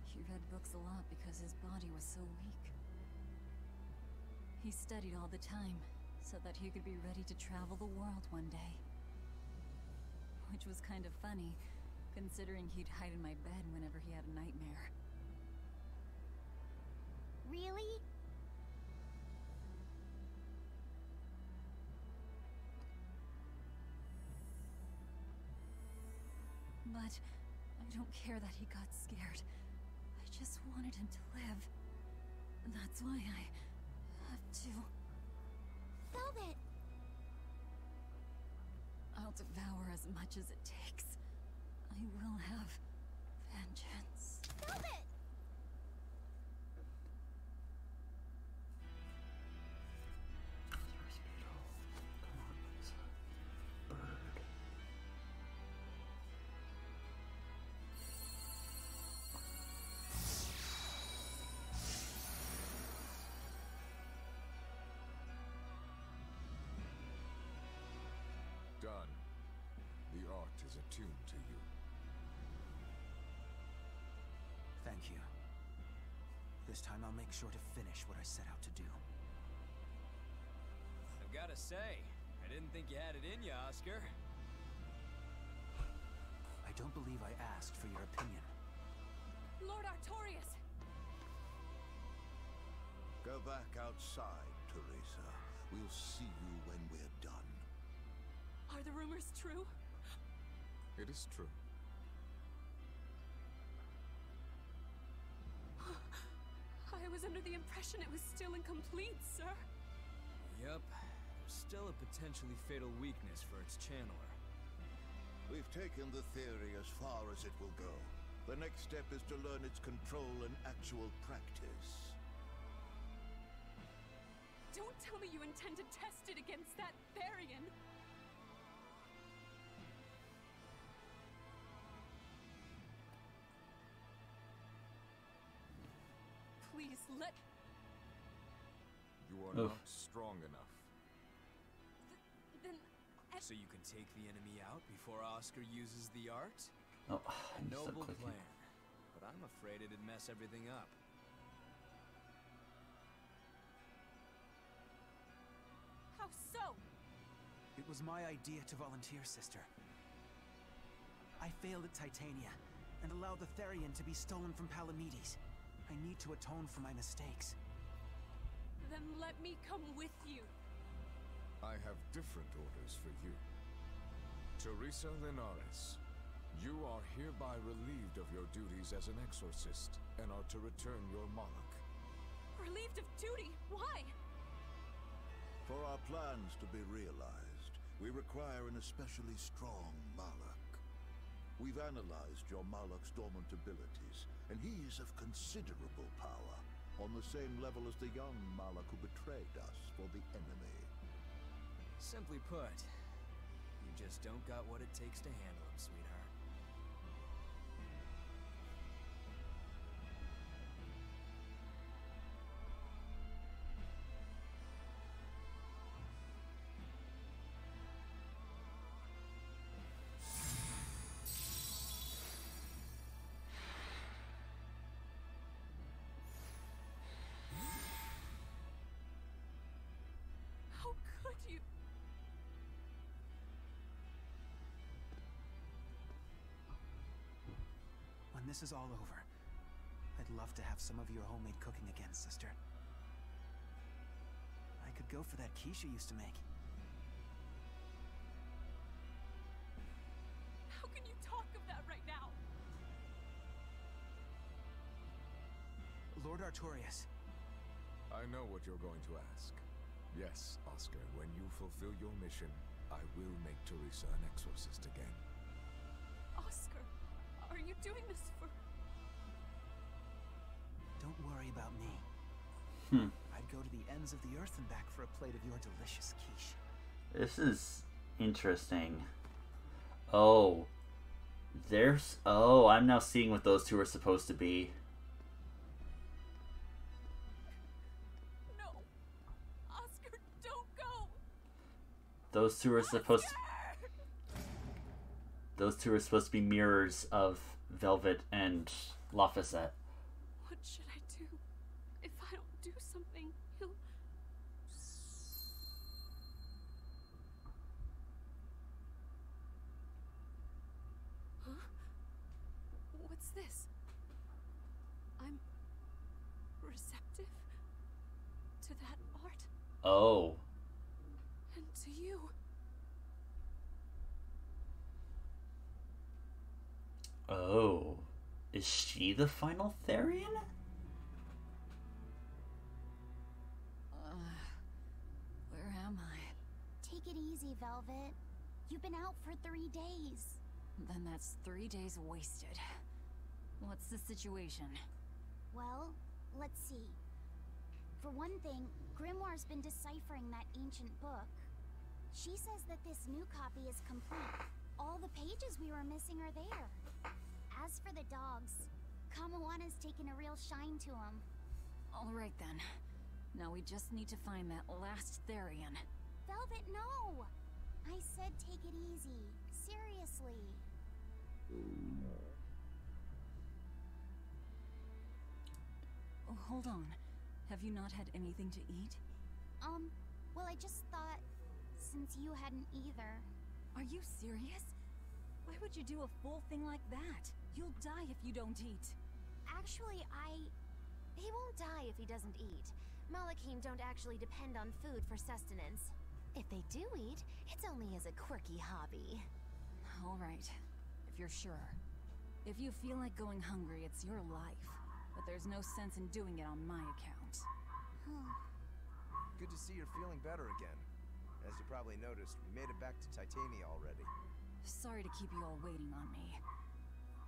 He read books a lot because his body was so weak. He studied all the time, so that he could be ready to travel the world one day. Which was kind of funny, considering he'd hide in my bed whenever he had a nightmare. Really? But I don't care that he got scared. I just wanted him to live. That's why I have to... Velvet! I'll devour as much as it takes. I will have vengeance. Velvet! Done. The art is attuned to you. Thank you. This time I'll make sure to finish what I set out to do. I've gotta say, I didn't think you had it in you, Oscar. I don't believe I asked for your opinion. Lord Artorius! Go back outside, Teresa. We'll see you when we're done. Are the rumors true? It is true. I was under the impression it was still incomplete, sir. Yep. There's still a potentially fatal weakness for its channeler. We've taken the theory as far as it will go. The next step is to learn its control and actual practice. Don't tell me you intend to test it against that Therion. Please, let... You are not strong enough. Then... So you can take the enemy out before Oscar uses the art? Oh, A noble plan, but I'm afraid it'd mess everything up. How so? It was my idea to volunteer, sister. I failed at Titania, and allowed the Therion to be stolen from Palamedes. I need to atone for my mistakes. Then let me come with you. I have different orders for you. Teresa Linares, you are hereby relieved of your duties as an exorcist, and are to return your Moloch. Relieved of duty? Why? For our plans to be realized, we require an especially strong Moloch. We've analyzed your Moloch's dormant abilities, and he is of considerable power, on the same level as the young Moloch who betrayed us for the enemy. Simply put, you just don't got what it takes to handle him, sweetheart. How could you? When this is all over, I'd love to have some of your homemade cooking again, sister. I could go for that quiche you used to make. How can you talk of that right now? Lord Artorias. I know what you're going to ask. Yes, Oscar, when you fulfill your mission, I will make Teresa an exorcist again. Oscar, are you doing this for... Don't worry about me. I'd go to the ends of the earth and back for a plate of your delicious quiche. This is interesting. Oh. There's... Oh, I'm now seeing what those two are supposed to be. No. Oscar, don't go. Those two are supposed to... Those two are supposed to be mirrors of Velvet and Lafayette. What should I do? If I don't do something, he'll... Huh? What's this? I'm receptive to that art Oh. and to you. Oh. Is she the final Therion? Where am I? Take it easy, Velvet. You've been out for 3 days. Then that's 3 days wasted. What's the situation? Well, let's see. For one thing, Grimoire's been deciphering that ancient book. She says that this new copy is complete. All the pages we were missing are there. As for the dogs, Kamawana's taken a real shine to them. Alright then. Now we just need to find that last Therion. Velvet, no! I said take it easy. Seriously. Oh, hold on. Have you not had anything to eat? Well, I just thought, since you hadn't either. Are you serious? Why would you do a full thing like that? You'll die if you don't eat. Actually, He won't die if he doesn't eat. Malachim don't actually depend on food for sustenance. If they do eat, it's only as a quirky hobby. All right, if you're sure. If you feel like going hungry, it's your life. But there's no sense in doing it on my account. Good to see you're feeling better again. As you probably noticed, we made it back to Titania already. Sorry to keep you all waiting on me.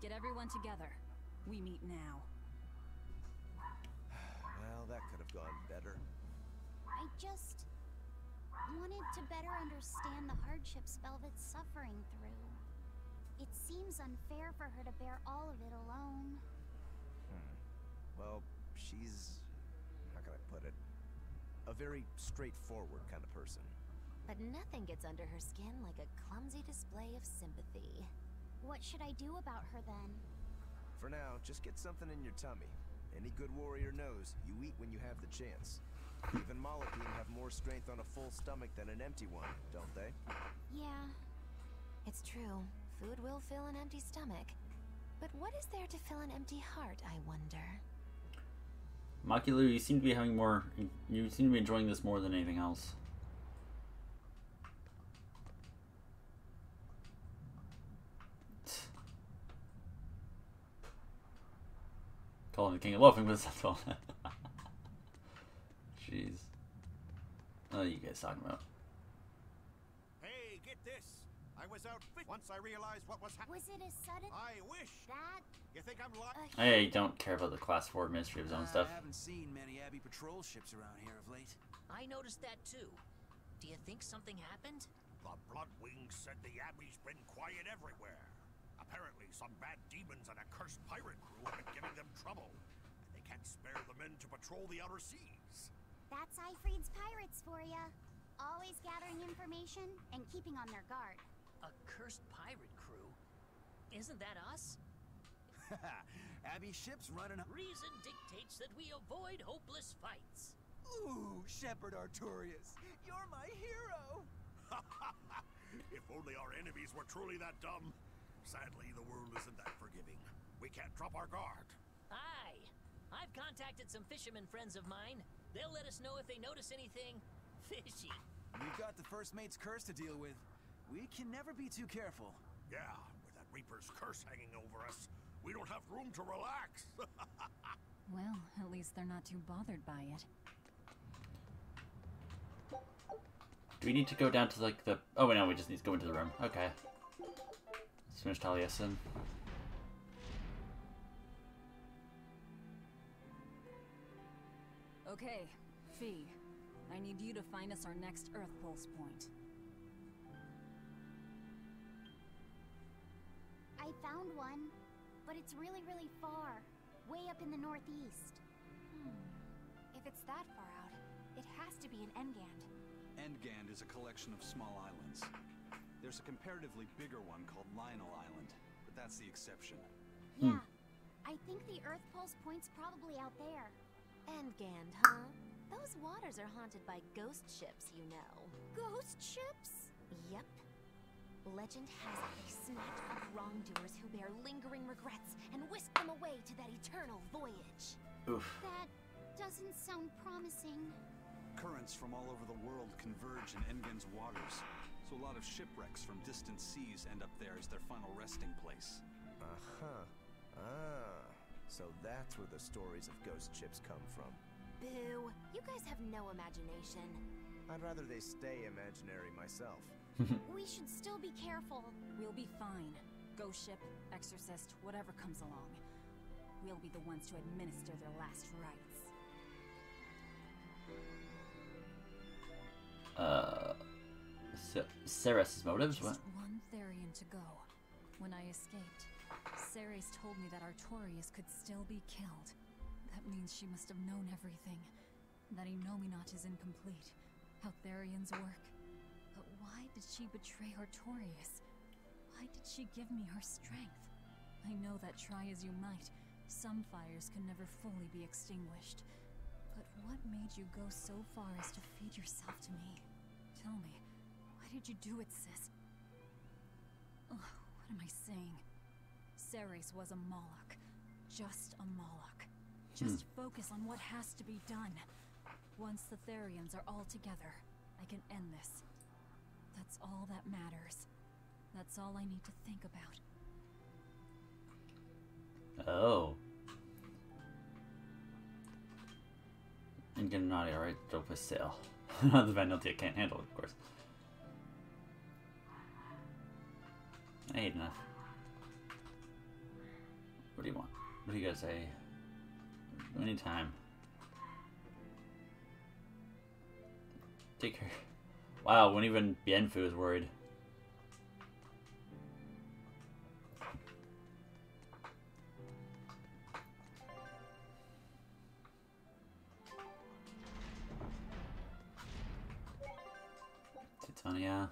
Get everyone together. We meet now. Well, that could have gone better. I just wanted to better understand the hardships Velvet's suffering through. It seems unfair for her to bear all of it alone. Well, she's... how can I put it? A very straightforward kind of person. But nothing gets under her skin like a clumsy display of sympathy. What should I do about her then? For now, just get something in your tummy. Any good warrior knows you eat when you have the chance. Even Malachim have more strength on a full stomach than an empty one, don't they? Yeah. It's true. Food will fill an empty stomach. But what is there to fill an empty heart, I wonder? Macula, you seem to be having more... You seem to be enjoying this more than anything else. Calling the king of loafing, but that's all. Jeez. What are you guys talking about? Hey, get this! I was out once I realized what was happening. Was it a sudden... I wish. That... You think I'm lying? I don't care about the Class 4 Ministry of Zone stuff. I haven't seen many Abbey patrol ships around here of late. I noticed that too. Do you think something happened? The Bloodwings said the Abbey's been quiet everywhere. Apparently, some bad demons and a cursed pirate crew have been giving them trouble. And they can't spare the men to patrol the outer seas. That's Ifrid's pirates for ya. Always gathering information and keeping on their guard. A cursed pirate crew? Isn't that us? Abbey ship's running a... Reason dictates that we avoid hopeless fights. Ooh, Shepherd Artorias, you're my hero! If only our enemies were truly that dumb. Sadly, the world isn't that forgiving. We can't drop our guard. Aye. I've contacted some fishermen friends of mine. They'll let us know if they notice anything fishy. We've got the first mate's curse to deal with. We can never be too careful. Yeah, with that Reaper's curse hanging over us, we don't have room to relax. Well, at least they're not too bothered by it. Do we need to go down to like the... Oh wait, no, we just need to go into the room. Okay. Let's finish Taliesin. Okay, Fee. I need you to find us our next Earth Pulse point. I found one, but it's really, really far. Way up in the northeast. If it's that far out, it has to be in Engand. Engand is a collection of small islands. There's a comparatively bigger one called Lionel Island, but that's the exception. Yeah, I think the Earth Pulse point's probably out there. Engand, huh? Those waters are haunted by ghost ships, you know. Ghost ships? Yep. Legend has it they snatch up wrongdoers who bear lingering regrets and whisk them away to that eternal voyage. Oof. That doesn't sound promising. Currents from all over the world converge in Engand's waters, so a lot of shipwrecks from distant seas end up there as their final resting place. So that's where the stories of ghost ships come from. Boo! You guys have no imagination. I'd rather they stay imaginary myself. We should still be careful. We'll be fine. Ghost ship, exorcist, whatever comes along. We'll be the ones to administer their last rites. Ceres' motives? What? Just one Therion to go. When I escaped, Ceres told me that Artorias could still be killed. That means she must have known everything. That Enominat is incomplete. How Therions work. But why did she betray Artorias? Why did she give me her strength? I know that try as you might, some fires can never fully be extinguished. But what made you go so far as to feed yourself to me? Tell me, why did you do it, sis? Ugh, what am I saying? Ceres was a Moloch. Just a Moloch. Just focus on what has to be done. Once the Therions are all together, I can end this That's all that matters. That's all I need to think about. Oh. And get naughty, alright? Dope for sale. The Vaniltia can't handle it, of course. I ate enough. What do you want? What do you guys say? Anytime. Take her. Wow, when even Bienfu is worried. Titania.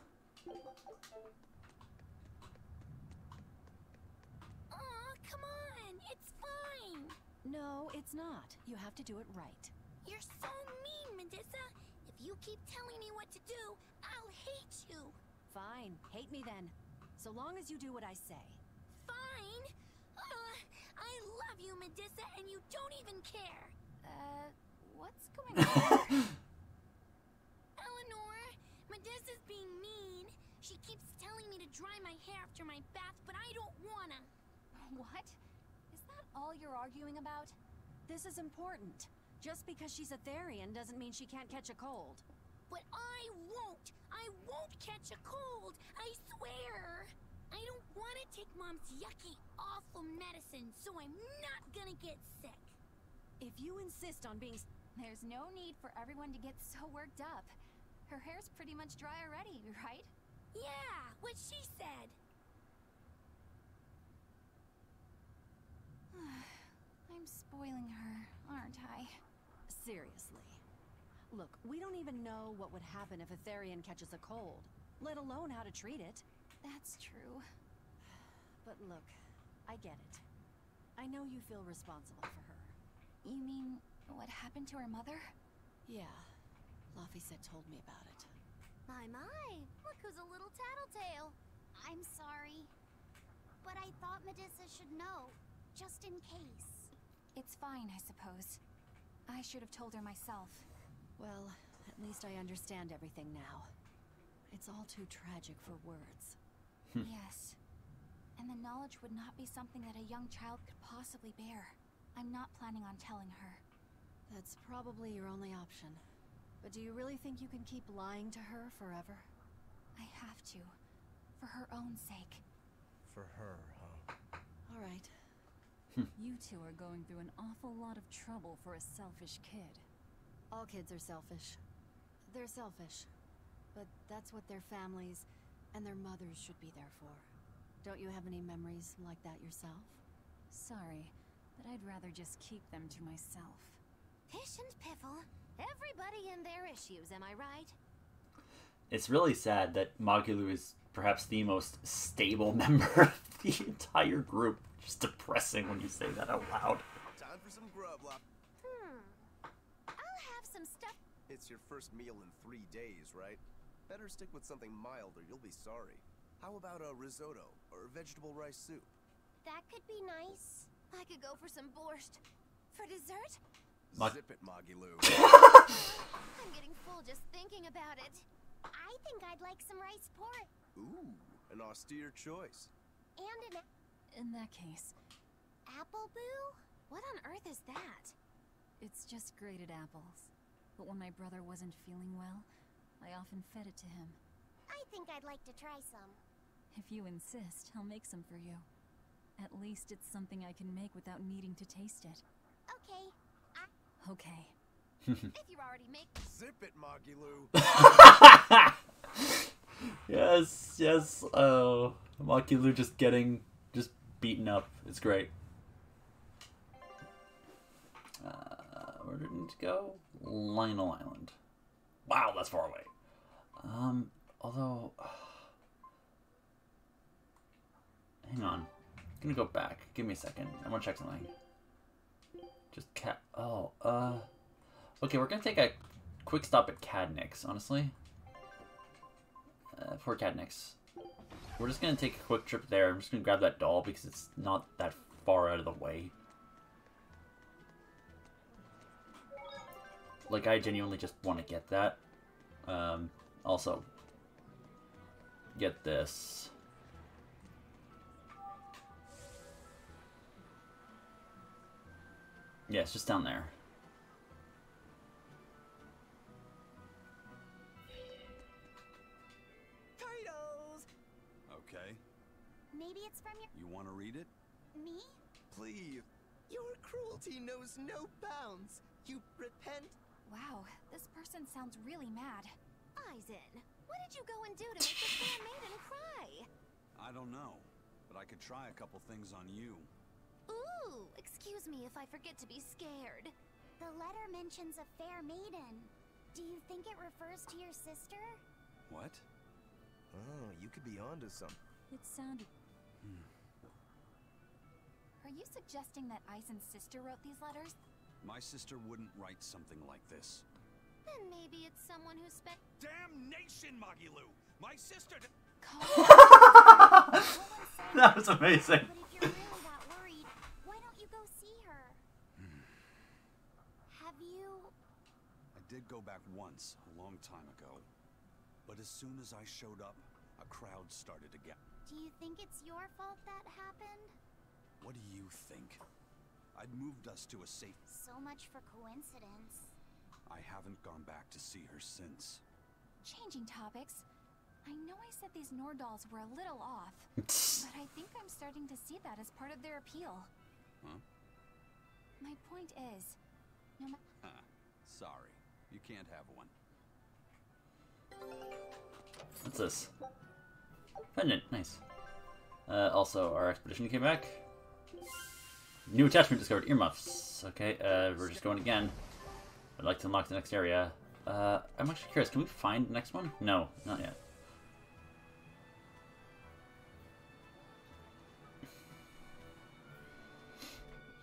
Aw, come on! It's fine! No, it's not. You have to do it right. You're so mean, Medusa! If you keep telling me what to do, I'll hate you! Fine, hate me then. So long as you do what I say. Fine! I love you, Medusa, and you don't even care! What's going on? Eleanor, Medusa's being mean. She keeps telling me to dry my hair after my bath, but I don't wanna. What? Is that all you're arguing about? This is important. Just because she's a Therion doesn't mean she can't catch a cold. But I won't! I won't catch a cold! I swear! I don't want to take Mom's yucky, awful medicine, so I'm not gonna get sick. If you insist on being... There's no need for everyone to get so worked up. Her hair's pretty much dry already, right? Yeah, what she said. I'm spoiling her, aren't I? Seriously. Look, we don't even know what would happen if a Therion catches a cold, let alone how to treat it. That's true. But look, I get it. I know you feel responsible for her. You mean what happened to her mother? Yeah, Laphicet told me about it. My, look who's a little tattletale. I'm sorry. But I thought Medusa should know, just in case. It's fine, I suppose. I should have told her myself. Well, at least I understand everything now. It's all too tragic for words. Yes. And the knowledge would not be something that a young child could possibly bear. I'm not planning on telling her. That's probably your only option. But do you really think you can keep lying to her forever? I have to. For her own sake. For her, huh? All right. You two are going through an awful lot of trouble for a selfish kid. All kids are selfish. They're selfish. But that's what their families and their mothers should be there for. Don't you have any memories like that yourself? Sorry, but I'd rather just keep them to myself. Pish and Piffle, everybody and their issues, am I right? It's really sad that Magulu is perhaps the most stable member of the entire group. Just depressing when you say that out loud. Time for some grub, Lop. I'll have some stuff. It's your first meal in 3 days, right? Better stick with something mild or you'll be sorry. How about a risotto or vegetable rice soup? That could be nice. I could go for some borscht. For dessert? Zip it, Magulu. I'm getting full just thinking about it. I think I'd like some rice pork. Ooh, an austere choice. And an In that case, apple boo? What on earth is that? it's just grated apples. But when my brother wasn't feeling well, I often fed it to him. I think I'd like to try some. If you insist, I'll make some for you. At least it's something I can make without needing to taste it. Okay. Okay. If you're already making... Zip it, Magulu. Yes. Oh, Magulu just beaten up. It's great. Where did it go? Lionel Island. Wow, that's far away. Although... hang on. I'm gonna go back. Give me a second. I want to check something. Just cat... Oh, okay, we're gonna take a quick stop at Cadnix, honestly. For Cadnix. We're just gonna take a quick trip there. I'm just gonna grab that doll because it's not that far out of the way. Like, I genuinely just want to get that. Also, get this. Yeah, it's just down there. Titles! Okay. Maybe it's from your... You want to read it? Me? Please. Your cruelty knows no bounds. You repent. Wow, this person sounds really mad. Aizen, what did you go and do to make the fair maiden cry? I don't know, but I could try a couple things on you. Ooh, excuse me if I forget to be scared. The letter mentions a fair maiden. Do you think it refers to your sister? What? Oh, you could be onto some. It sounded... Are you suggesting that Aizen's sister wrote these letters? My sister wouldn't write something like this. Then maybe it's someone who spent... Damnation, Magilu! My sister... That was amazing. But if you're really that worried, why don't you go see her? Have you... I did go back once, a long time ago. But as soon as I showed up, a crowd started to get... Do you think it's your fault that happened? What do you think? I'd moved us to a safe... So much for coincidence. I haven't gone back to see her since. Changing topics. I know I said these Nordals were a little off, but I think I'm starting to see that as part of their appeal. Huh? My point is, no matter... Sorry, you can't have one. What's this? Pendant, nice. Also, our expedition came back. New attachment discovered, earmuffs. Okay, we're just going again. I'd like to unlock the next area. I'm actually curious, can we find the next one? No, not yet.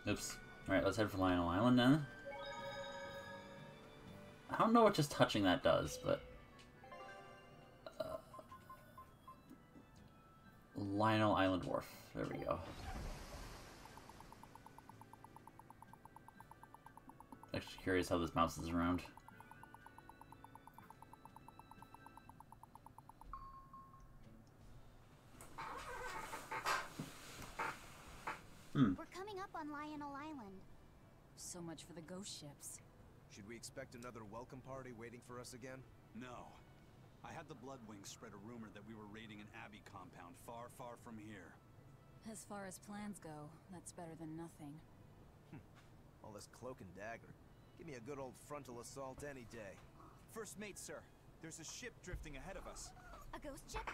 Oops. Alright, let's head for Lionel Island then. I don't know what just touching that does, but... Lionel Island Wharf. There we go. Actually curious how this bounces around. We're coming up on Lionel Island. So much for the ghost ships. Should we expect another welcome party waiting for us again? No. I had the Bloodwings spread a rumor that we were raiding an Abbey compound far, far from here. As far as plans go, that's better than nothing. All this cloak and dagger. Give me a good old frontal assault any day. First mate, sir. There's a ship drifting ahead of us. A ghost ship?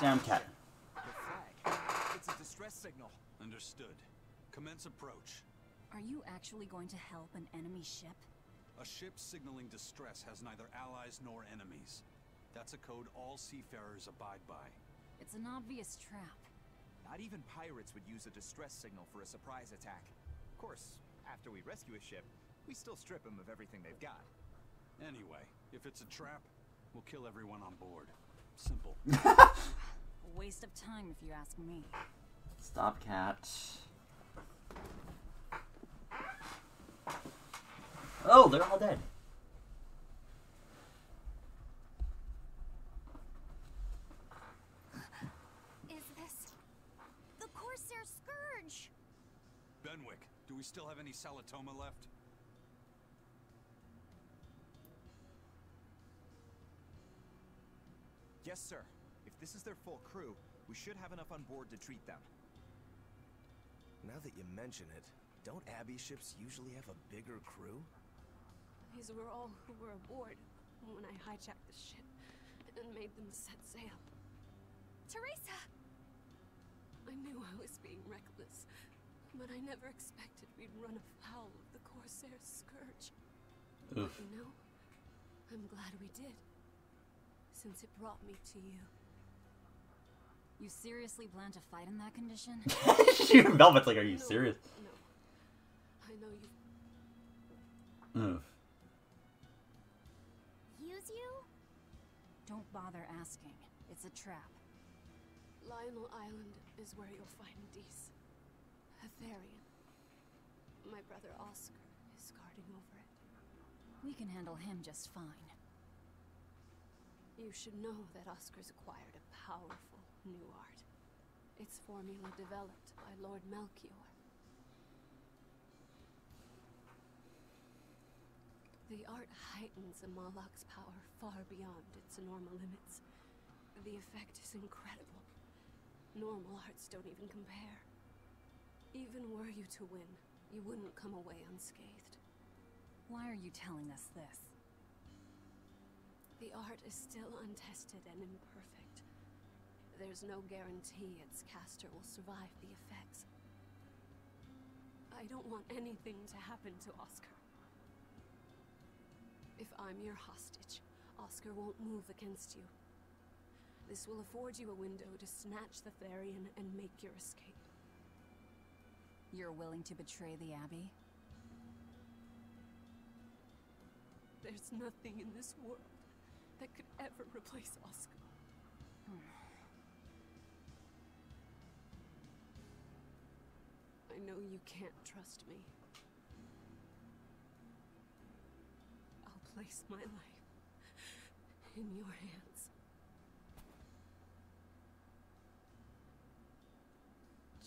Damn cat. The flag. It's a distress signal. Understood. Commence approach. Are you actually going to help an enemy ship? A ship signaling distress has neither allies nor enemies. That's a code all seafarers abide by. It's an obvious trap. Not even pirates would use a distress signal for a surprise attack. Of course, after we rescue a ship, we still strip them of everything they've got. Anyway, if it's a trap, we'll kill everyone on board. Simple. A waste of time if you ask me. Stop, cat. Oh, they're all dead. Is this... the Corsair Scourge? Benwick, do we still have any Salatoma left? Yes, sir. If this is their full crew, we should have enough on board to treat them. Now that you mention it, don't Abbey ships usually have a bigger crew? These were all who were aboard when I hijacked the ship and made them set sail. Teresa! I knew I was being reckless, but I never expected we'd run afoul of the Corsair Scourge. Oof. But you know, I'm glad we did, since it brought me to you. You seriously plan to fight in that condition? Even Velvet's like, are you serious? No. I know you. Oof. Use you? Don't bother asking. It's a trap. Lionel Island is where you'll find Dees. A Therion. My brother Oscar is guarding over it. We can handle him just fine. You should know that Oscar's acquired a powerful new art. Its formula developed by Lord Melchior. The art heightens a Moloch's power far beyond its normal limits. The effect is incredible. Normal arts don't even compare. Even were you to win, you wouldn't come away unscathed. Why are you telling us this? The art is still untested and imperfect. There's no guarantee its caster will survive the effects. I don't want anything to happen to Oscar. If I'm your hostage, Oscar won't move against you. This will afford you a window to snatch the Therion and make your escape. You're willing to betray the Abbey? There's nothing in this world that could ever replace Oscar. I know you can't trust me. I'll place my life in your hands.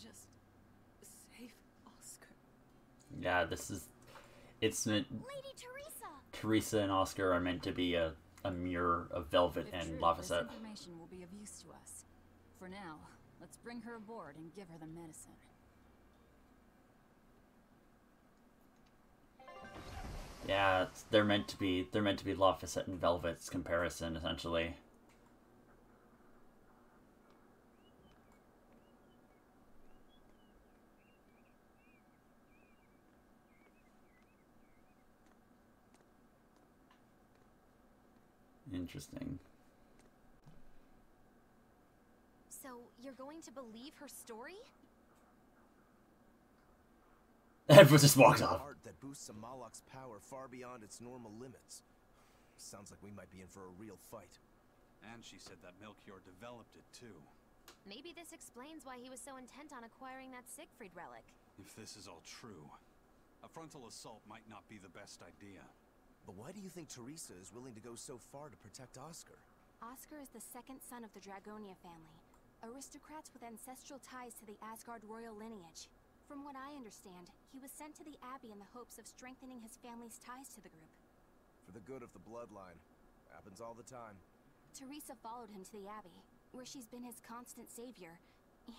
Just save Oscar. Yeah, it's meant. Lady Teresa! Teresa and Oscar are meant to be a mirror of Velvet If and true, Lafayette. this information will be of use to us. For now, let's bring her aboard and give her the medicine. Yeah, they're meant to be Lafayette and Velvet's comparison, essentially. Interesting. So, you're going to believe her story? Everyone just walked off. Art that boosts a Moloch's power far beyond its normal limits. Sounds like we might be in for a real fight. And she said that Melchior developed it too. Maybe this explains why he was so intent on acquiring that Siegfried relic. If this is all true, a frontal assault might not be the best idea. But why do you think Teresa is willing to go so far to protect Oscar? Oscar is the second son of the Dragonia family, aristocrats with ancestral ties to the Asgard royal lineage. From what I understand, he was sent to the Abbey in the hopes of strengthening his family's ties to the group. For the good of the bloodline. Happens all the time. Teresa followed him to the Abbey, where she's been his constant savior,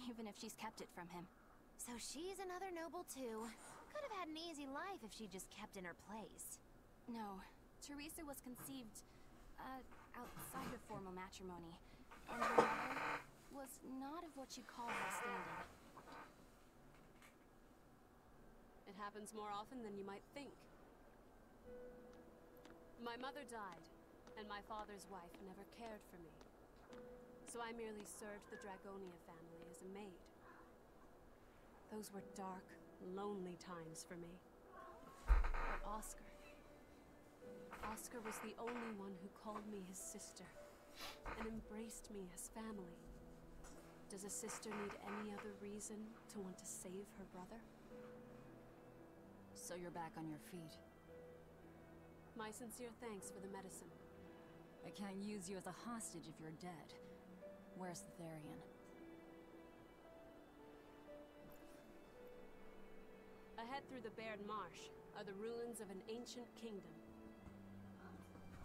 even if she's kept it from him. So she's another noble too. Could have had an easy life if she just kept in her place. No, Teresa was conceived, outside of formal matrimony, and her mother was not of what you'd call high standing. It happens more often than you might think. My mother died, and my father's wife never cared for me. So I merely served the Dragonia family as a maid. Those were dark, lonely times for me. But Oscar was the only one who called me his sister, and embraced me as family. Does a sister need any other reason to want to save her brother? So you're back on your feet. My sincere thanks for the medicine. I can't use you as a hostage if you're dead. Where's the Therion? Ahead through the Baird Marsh are the ruins of an ancient kingdom.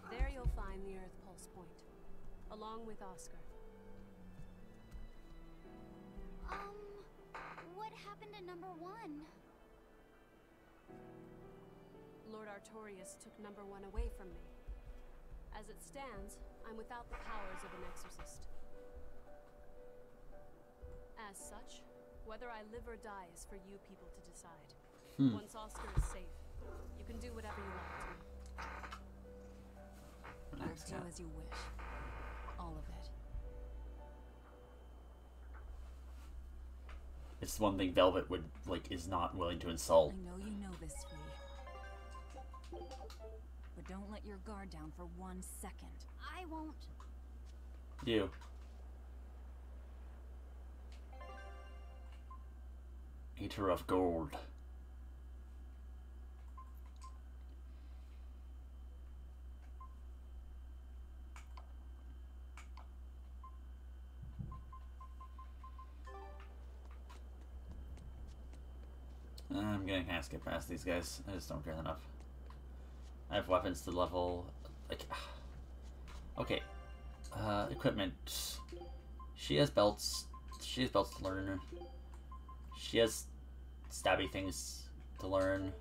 There you'll find the Earth Pulse Point, along with Oscar. What happened to number 1? Lord Artorius took number 1 away from me. As it stands, I'm without the powers of an exorcist. As such, whether I live or die is for you people to decide. Once Oscar is safe, you can do whatever you like to me. I'll do as you wish. All of it. It's one thing Velvet is not willing to insult. I know you know this, Fee. But don't let your guard down for 1 second. I won't. You. Eater of gold. I'm gonna kind of skip past these guys. I just don't care enough. I have weapons to level. Like, okay. Equipment. She has belts. She has belts to learn. She has stabby things to learn.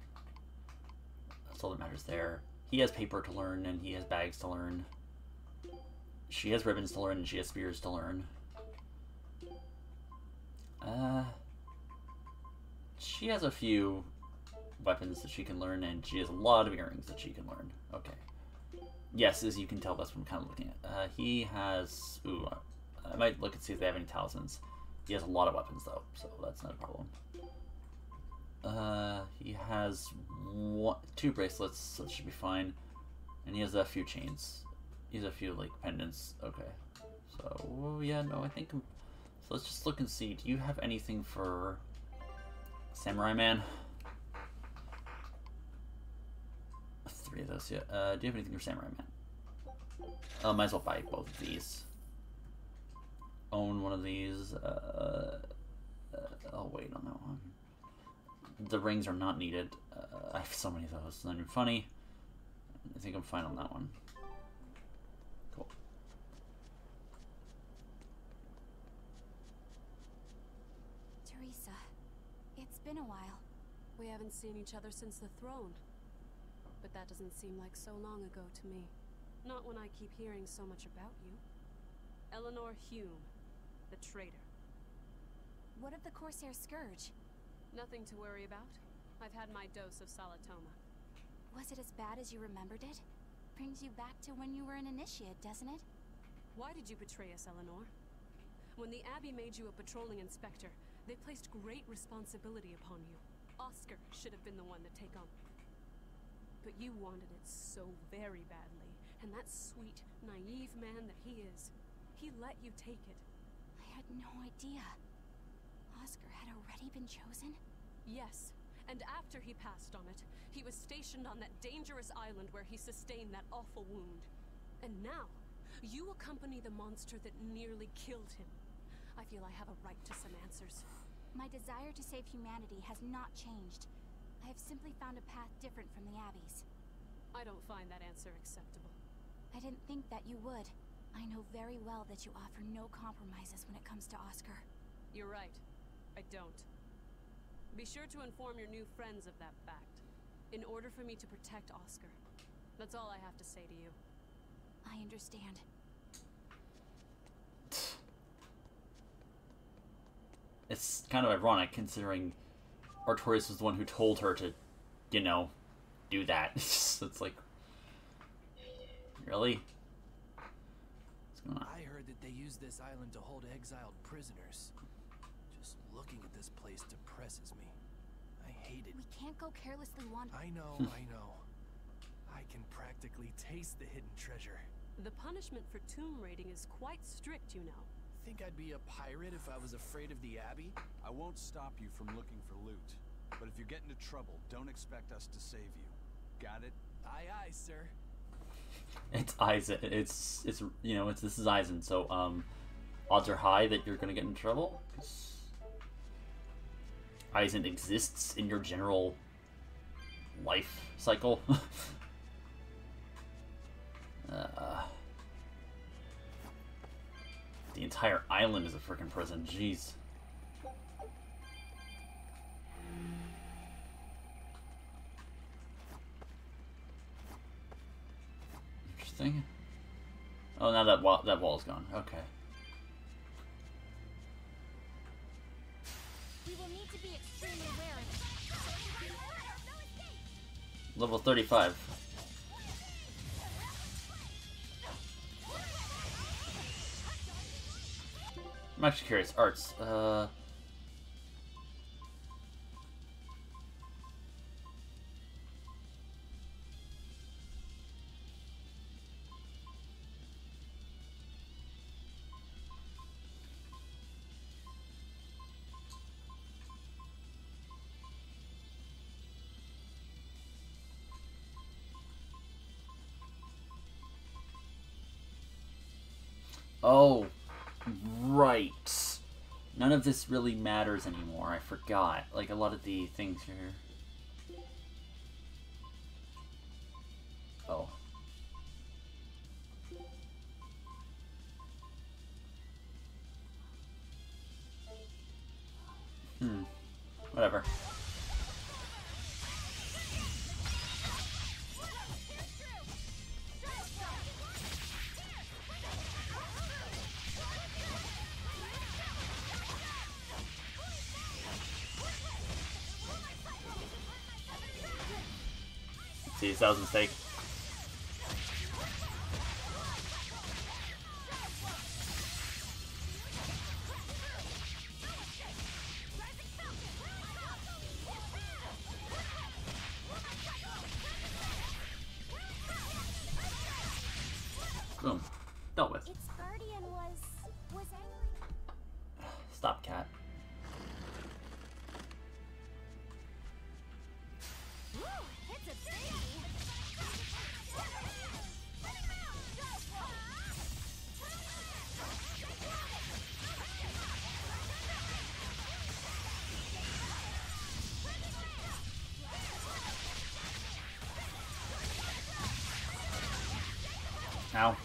That's all that matters there. He has paper to learn, and he has bags to learn. She has ribbons to learn, and she has spears to learn. She has a few weapons that she can learn, and she has a lot of earrings that she can learn. Okay. Yes, as you can tell, that's what I'm kind of looking at. He has... Ooh, I might look and see if they have any talismans. He has a lot of weapons, though, so that's not a problem. He has two bracelets, so that should be fine. And he has a few chains. He has a few, like, pendants. Okay. So, yeah, no, I think... So let's just look and see. Do you have anything for... Samurai Man? 3 of those, yeah. Do you have anything for Samurai Man? Might as well buy both of these. Own one of these. I'll wait on that one. The rings are not needed. I have so many of those. They're funny. I think I'm fine on that one. Cool. Teresa, it's been a while. We haven't seen each other since the throne. But that doesn't seem like so long ago to me. Not when I keep hearing so much about you. Eleanor Hume, the traitor. What of the Corsair Scourge? Nothing to worry about. I've had my dose of Salatoma. Was it as bad as you remembered it? Brings you back to when you were an initiate, doesn't it? Why did you betray us, Eleanor? When the Abbey made you a patrolling inspector, they placed great responsibility upon you. Oscar should have been the one to take on. But you wanted it so very badly, and that sweet, naive man that he is, he let you take it. I had no idea. Oscar had already been chosen? Yes, and after he passed on it, he was stationed on that dangerous island where he sustained that awful wound. And now, you accompany the monster that nearly killed him. I feel I have a right to some answers. My desire to save humanity has not changed. I have simply found a path different from the Abbey's. I don't find that answer acceptable. I didn't think that you would. I know very well that you offer no compromises when it comes to Oscar. You're right. I don't. Be sure to inform your new friends of that fact, in order for me to protect Oscar. That's all I have to say to you. I understand. It's kind of ironic, considering Artorias was the one who told her to, you know, do that. It's like, really? What's going on? I heard that they use this island to hold exiled prisoners. Just looking at this place depresses me. I hate it. We can't go carelessly wandering. I know, I know. I can practically taste the hidden treasure. The punishment for tomb raiding is quite strict, you know. Think I'd be a pirate if I was afraid of the Abbey? I won't stop you from looking for loot. But if you get into trouble, don't expect us to save you. Got it? Aye, aye, sir. It's Eisen. It's you know, this is Eisen. So odds are high that you're gonna get in trouble. Eisen exists in your general life cycle. The entire island is a freaking prison. Jeez. Interesting. Oh, now that wall's gone. Okay. We will need to be extremely wary. Level 35. I'm actually curious. Arts. Oh, right. None of this really matters anymore. I forgot. Like, a lot of the things here. Oh. Whatever. See, that was a mistake. Boom. Dealt with. Its guardian was angry. Stop, cat. Woo, it's a baby. Ow.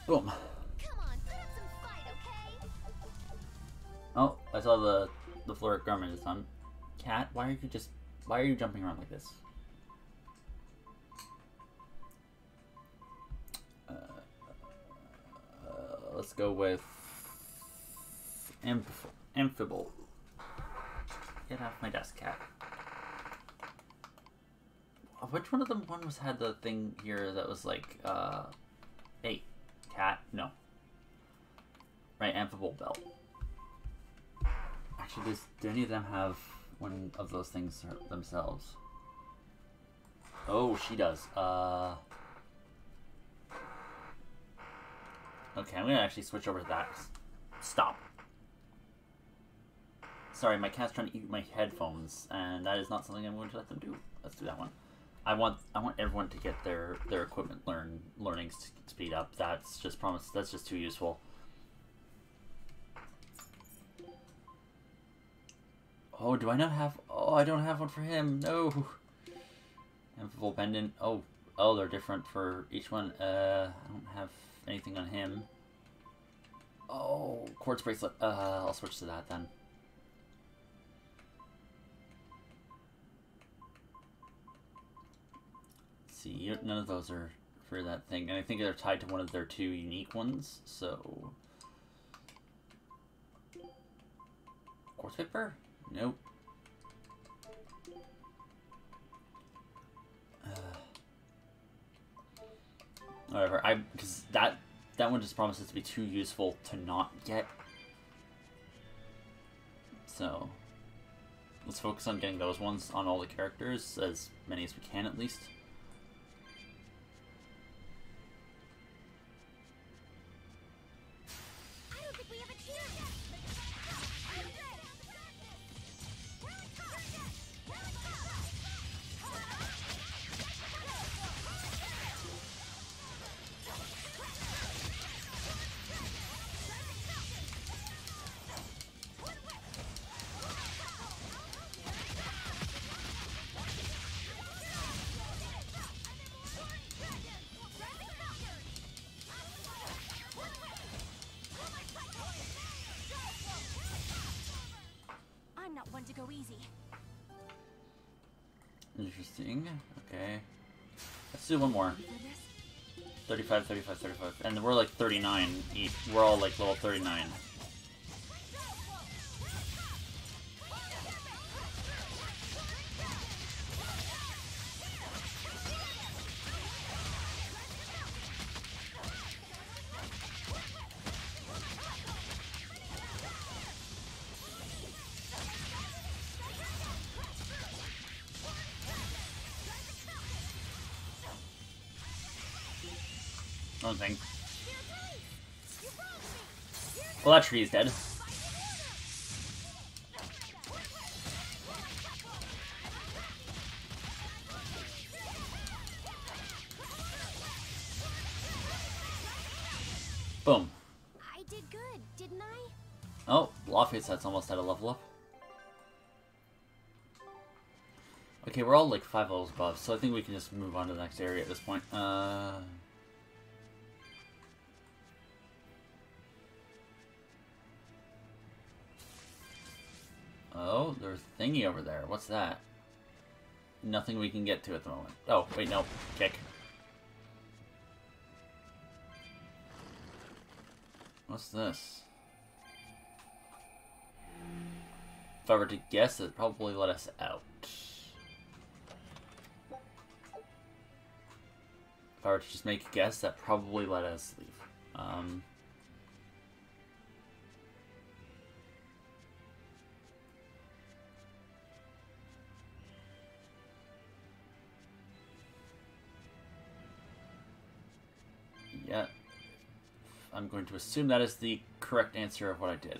Boom. Oh, I saw the floor garment is on. Cat, why are you jumping around like this? Let's go with amphibole. Get off my desk, cat. Which one of them had the thing here that was like, hey, cat? No. Right, amphibole belt. Actually, do any of them have one of those things themselves? Oh, she does. Okay, I'm gonna actually switch over to that. Stop. Sorry, my cat's trying to eat my headphones, and that is not something I'm going to let them do. Let's do that one. I want everyone to get their equipment learning speed up. That's just promise. That's just too useful. Oh, do I not have? Oh, I don't have one for him. No. Amphibole pendant. Oh, they're different for each one. I don't have anything on him. Oh, quartz bracelet. I'll switch to that then. See, none of those are for that thing, and I think they're tied to one of their two unique ones. So, quartz paper? Nope. Whatever. Because that one just promises to be too useful to not get. So, let's focus on getting those ones on all the characters, as many as we can at least. I'm not one to go easy. Interesting. Okay. Let's do one more. 35, 35, 35. And we're like 39 each. We're all like level 39. One thing. Well, that tree is dead. Boom. I did good, didn't I? Oh, Lafayette's that's almost at a level up. Okay, we're all like 5 levels above, so I think we can just move on to the next area at this point. Oh, there's a thingy over there. What's that? Nothing we can get to at the moment. Oh, wait, no. Kick. What's this? If I were to guess, it'd probably let us out. If I were to just make a guess, that probably let us leave. Yeah. I'm going to assume that is the correct answer of what I did.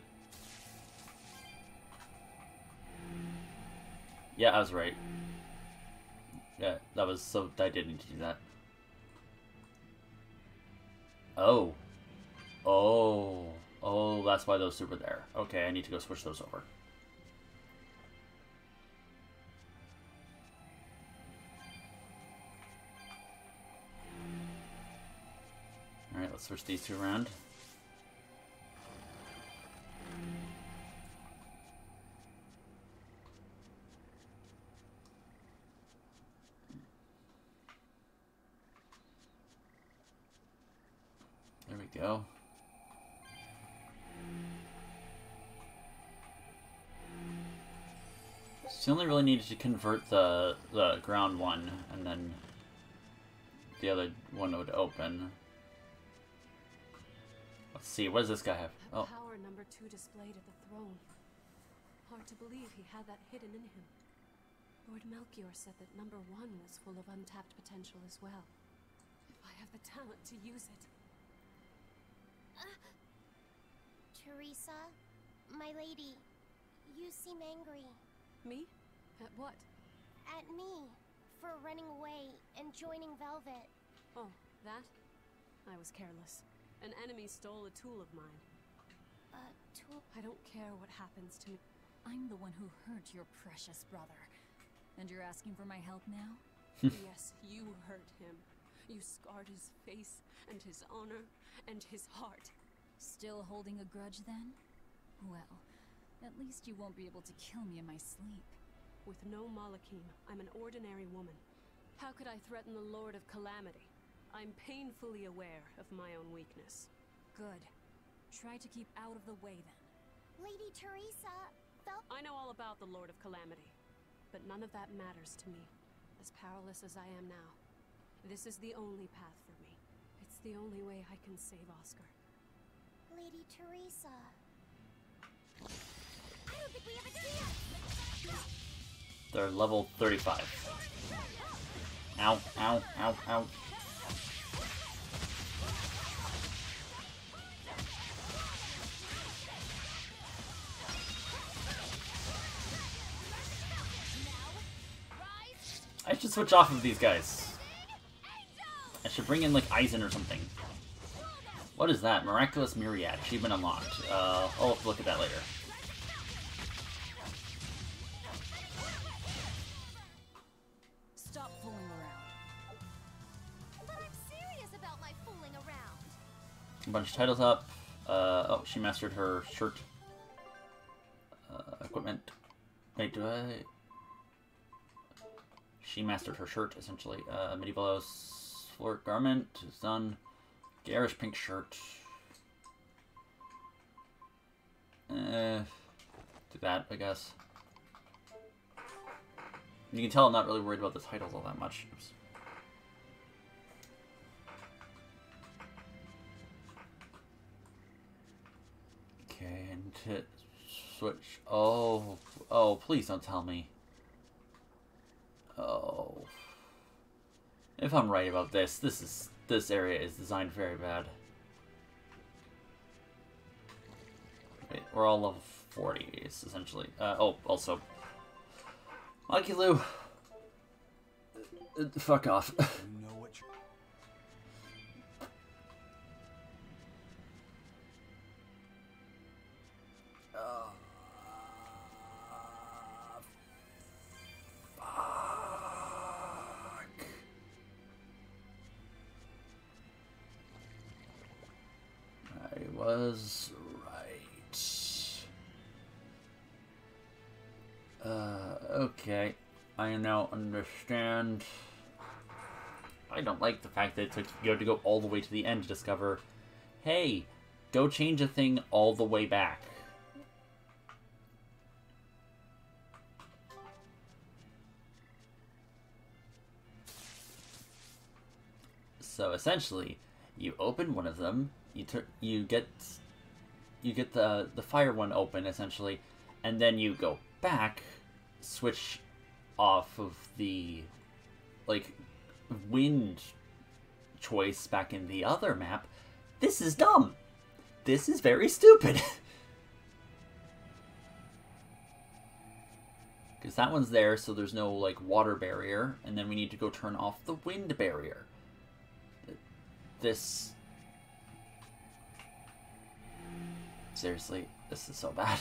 Yeah, I was right. Yeah, that was so I did need to do that. Oh. Oh. Oh, that's why those two were there. Okay, I need to go switch those over. Alright, let's switch these two around. There we go. So you only really needed to convert the ground one, and then the other one would open. Let's see, what does this guy have? Oh. Power number 2 displayed at the throne. Hard to believe he had that hidden in him. Lord Melchior said that number 1 was full of untapped potential as well. If I have the talent to use it. Teresa, my lady, you seem angry. Me? At what? At me, for running away and joining Velvet. Oh, that? I was careless. An enemy stole a tool of mine. A tool? I don't care what happens to me. I'm the one who hurt your precious brother. And you're asking for my help now? Yes, you hurt him. You scarred his face, and his honor, and his heart. Still holding a grudge then? Well, at least you won't be able to kill me in my sleep. With no Malakim, I'm an ordinary woman. How could I threaten the Lord of Calamity? I'm painfully aware of my own weakness. Good. Try to keep out of the way then. Lady Teresa, I know all about the Lord of Calamity, but none of that matters to me. As powerless as I am now, this is the only path for me. It's the only way I can save Oscar. Lady Teresa. I don't think we have a chance! They're level 35. Ow, ow, ow, ow. I should switch off of these guys. I should bring in like Eisen or something. What is that? Miraculous Myriad. Achievement unlocked. I'll have to look at that later. Stop fooling around. But I'm serious about my fooling around. A bunch of titles up. Oh, she mastered her shirt. Equipment. Wait, do I... She mastered her shirt, essentially. Medieval flirt garment is done. Garish pink shirt. Do that, I guess. You can tell I'm not really worried about the titles all that much. Oops. Okay, and to switch. Oh, please don't tell me. Oh. If I'm right about this, this area is designed very bad. Wait, we're all level 40s, essentially. Oh, also. Monkey Lou. Fuck off. was right. Okay. I now understand. I don't like the fact that you had to go all the way to the end to discover, hey, go change a thing all the way back. So essentially, you open one of them, you get the fire one open essentially, and then you go back, switch off of the like wind choice back in the other map. This is dumb. This is very stupid. Because that one's there, so there's no like water barrier, and then we need to go turn off the wind barrier. This... Seriously, this is so bad.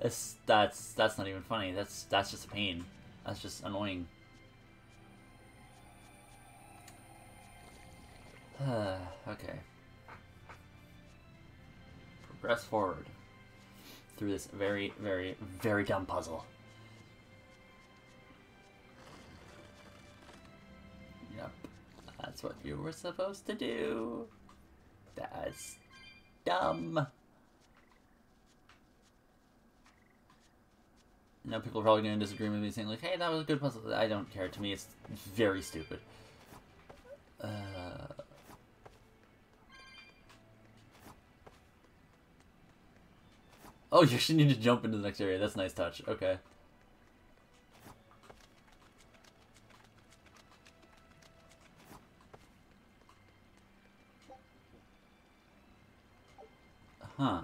That's not even funny. That's just a pain. That's just annoying. Okay. Progress forward through this very, very, very dumb puzzle. Yep. That's what you were supposed to do. That's dumb. Now people are probably going to disagree with me saying like, hey, that was a good puzzle. I don't care. To me, it's very stupid. Oh, you actually need to jump into the next area. That's a nice touch. Okay. Huh.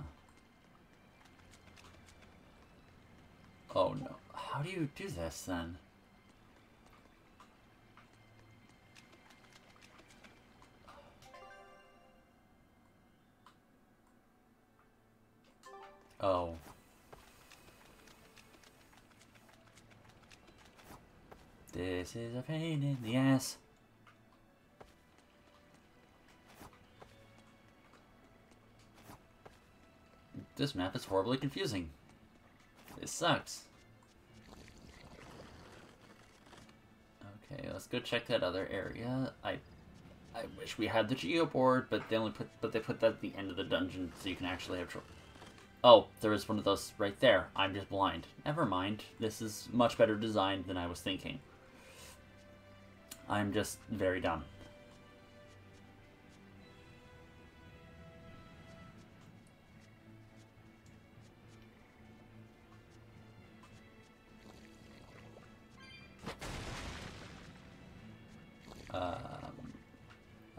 Oh no. How do you do this then? Oh. This is a pain in the ass. This map is horribly confusing. This sucks. Okay, let's go check that other area. I wish we had the geoboard, but they put that at the end of the dungeon so you can actually have trouble. Oh, there is one of those right there. I'm just blind. Never mind. This is much better designed than I was thinking. I'm just very dumb.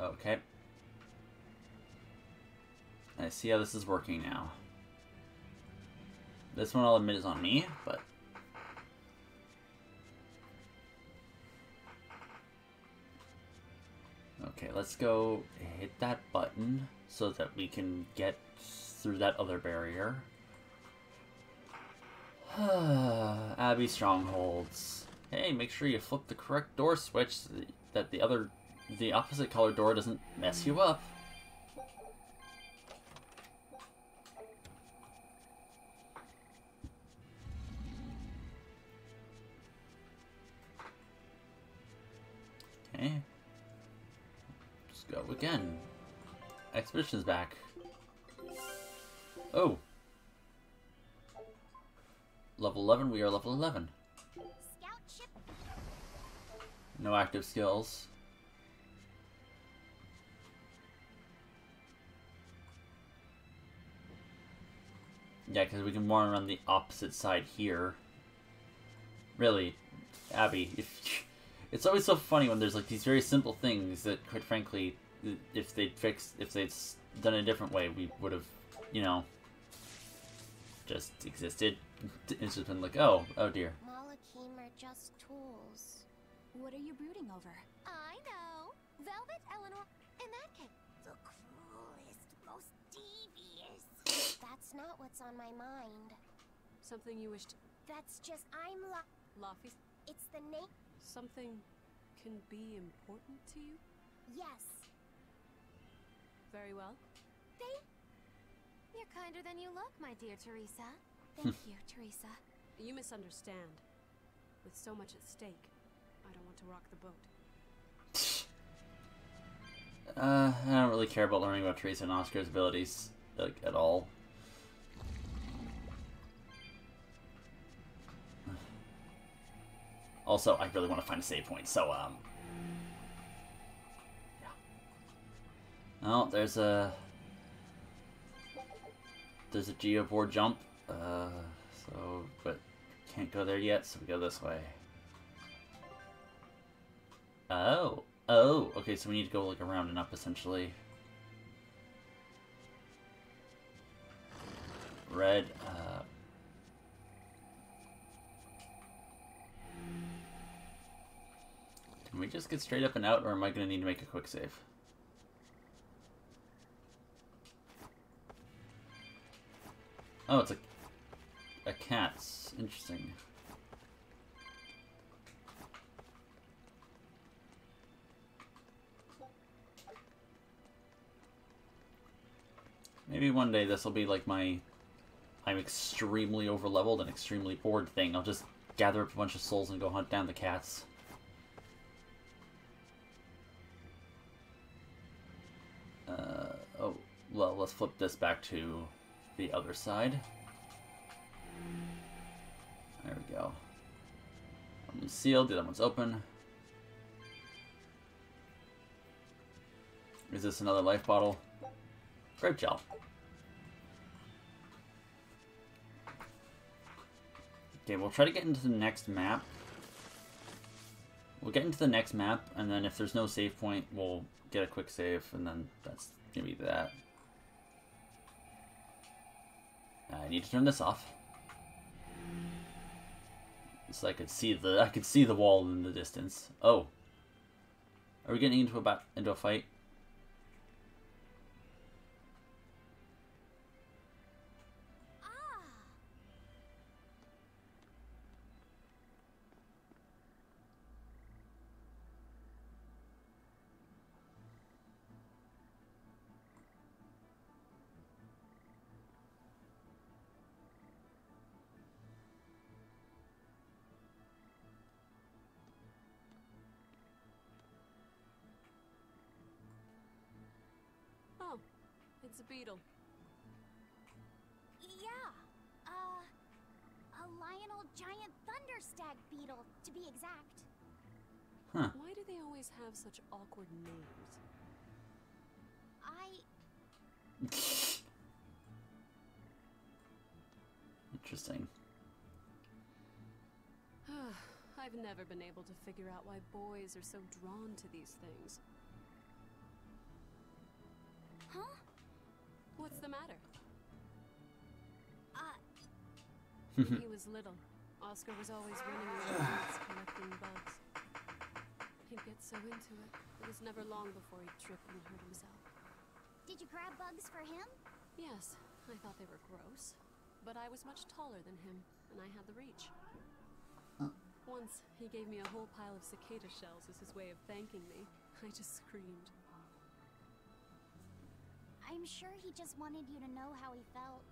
Okay. I see how this is working now. This one I'll admit is on me, but... Okay, let's go hit that button so that we can get through that other barrier. Abbey strongholds. Hey, make sure you flip the correct door switch so that the opposite color door doesn't mess you up. Okay. Just go again. Expedition's back. Oh. Level 11, we are level 11. Scout ship. No active skills. Yeah, because we can wander on the opposite side here. Really, Abby, it's always so funny when there's like these very simple things that, quite frankly, if they'd done it a different way, we would have, you know, just existed. It's just been like, oh dear. Malachim are just tools. What are you brooding over? I know. Velvet, Eleanor, in that case. The cruelest, most devious. That's not what's on my mind. Something you wished. That's just, Laffy? It's the name. Something can be important to you? Yes. Very well. You're kinder than you look, my dear Teresa. Thank you, Teresa. You misunderstand. With so much at stake, I don't want to rock the boat. I don't really care about learning about Teresa and Oscar's abilities, like, at all. Also, I really want to find a save point, so, yeah. Oh, there's a geoboard jump, so, but can't go there yet, so we go this way. Oh, okay, so we need to go, like, around and up, essentially. Red, can we just get straight up and out, or am I going to need to make a quick save? Oh, it's a cat. Interesting. Maybe one day this will be like my I'm extremely overleveled and extremely bored thing. I'll just gather up a bunch of souls and go hunt down the cats. Oh, well, let's flip this back to the other side. There we go. That one's sealed, the other one's open. Is this another life bottle? Grape gel. Okay, we'll try to get into the next map. We'll get into the next map, and then if there's no save point, we'll get a quick save, and then that's gonna be that. I need to turn this off, so I could see the wall in the distance. Oh, are we getting into a fight? Oh, it's a beetle. Yeah, a Lionel giant thunderstag beetle, to be exact. Huh. Why do they always have such awkward names? Interesting. I've never been able to figure out why boys are so drawn to these things. Huh? What's the matter? When he was little, Oscar was always running around collecting bugs. He'd get so into it, it was never long before he'd trip and hurt himself. Did you grab bugs for him? Yes, I thought they were gross, but I was much taller than him, and I had the reach. Once, he gave me a whole pile of cicada shells as his way of thanking me. I just screamed. I'm sure he just wanted you to know how he felt.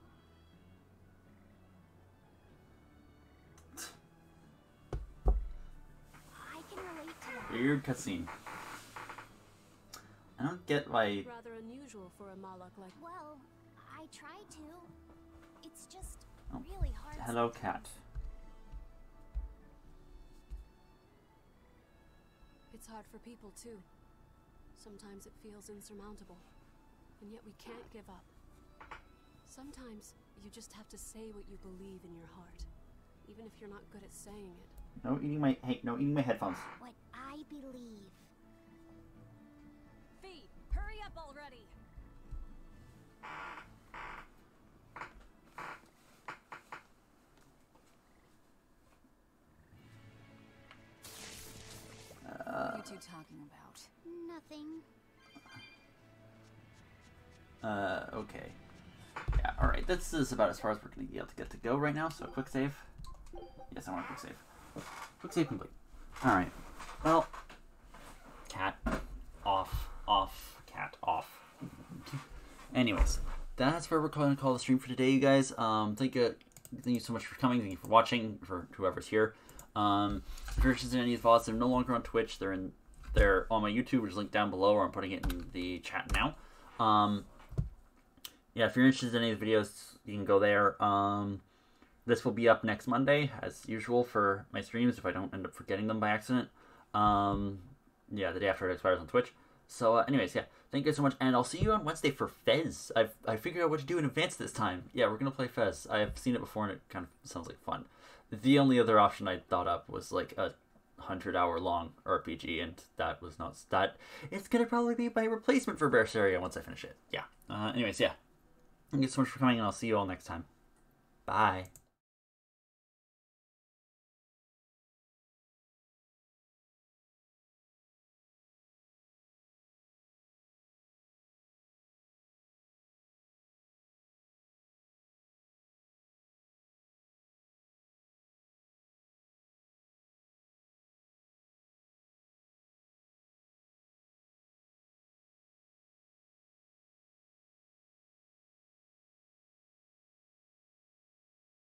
I can relate to that. Weird cutscene. I don't get why. Rather unusual for a Malak like. Well, I try to. It's just really hard. Hello, cat. It's hard for people too. Sometimes it feels insurmountable, and yet we can't give up. Sometimes you just have to say what you believe in your heart, even if you're not good at saying it. No eating my headphones. What I believe. Fee, hurry up already. What are you two talking about? Nothing. Okay. Yeah, alright, this is about as far as we're going to be able to get to go right now, so quick save. Yes, I want a quick save. Quick save complete. Alright. Well, cat off, cat off. Anyways, that's where we're going to call the stream for today, you guys. Thank you so much for coming. Thank you for watching, for whoever's here. If you're interested in any of these VODs, they're no longer on Twitch. They're on my YouTube, which is linked down below, or I'm putting it in the chat now. Yeah, if you're interested in any of the videos, you can go there. This will be up next Monday, as usual, for my streams, if I don't end up forgetting them by accident. Yeah, the day after it expires on Twitch. So, anyways, yeah, thank you so much, and I'll see you on Wednesday for Fez. I figured out what to do in advance this time. Yeah, we're gonna play Fez. I've seen it before, and it kind of sounds like fun. The only other option I thought up was like a 100-hour long RPG, and that was not that. It's gonna probably be my replacement for Berseria once I finish it. Yeah. Anyways, yeah. Thank you so much for coming, and I'll see you all next time. Bye.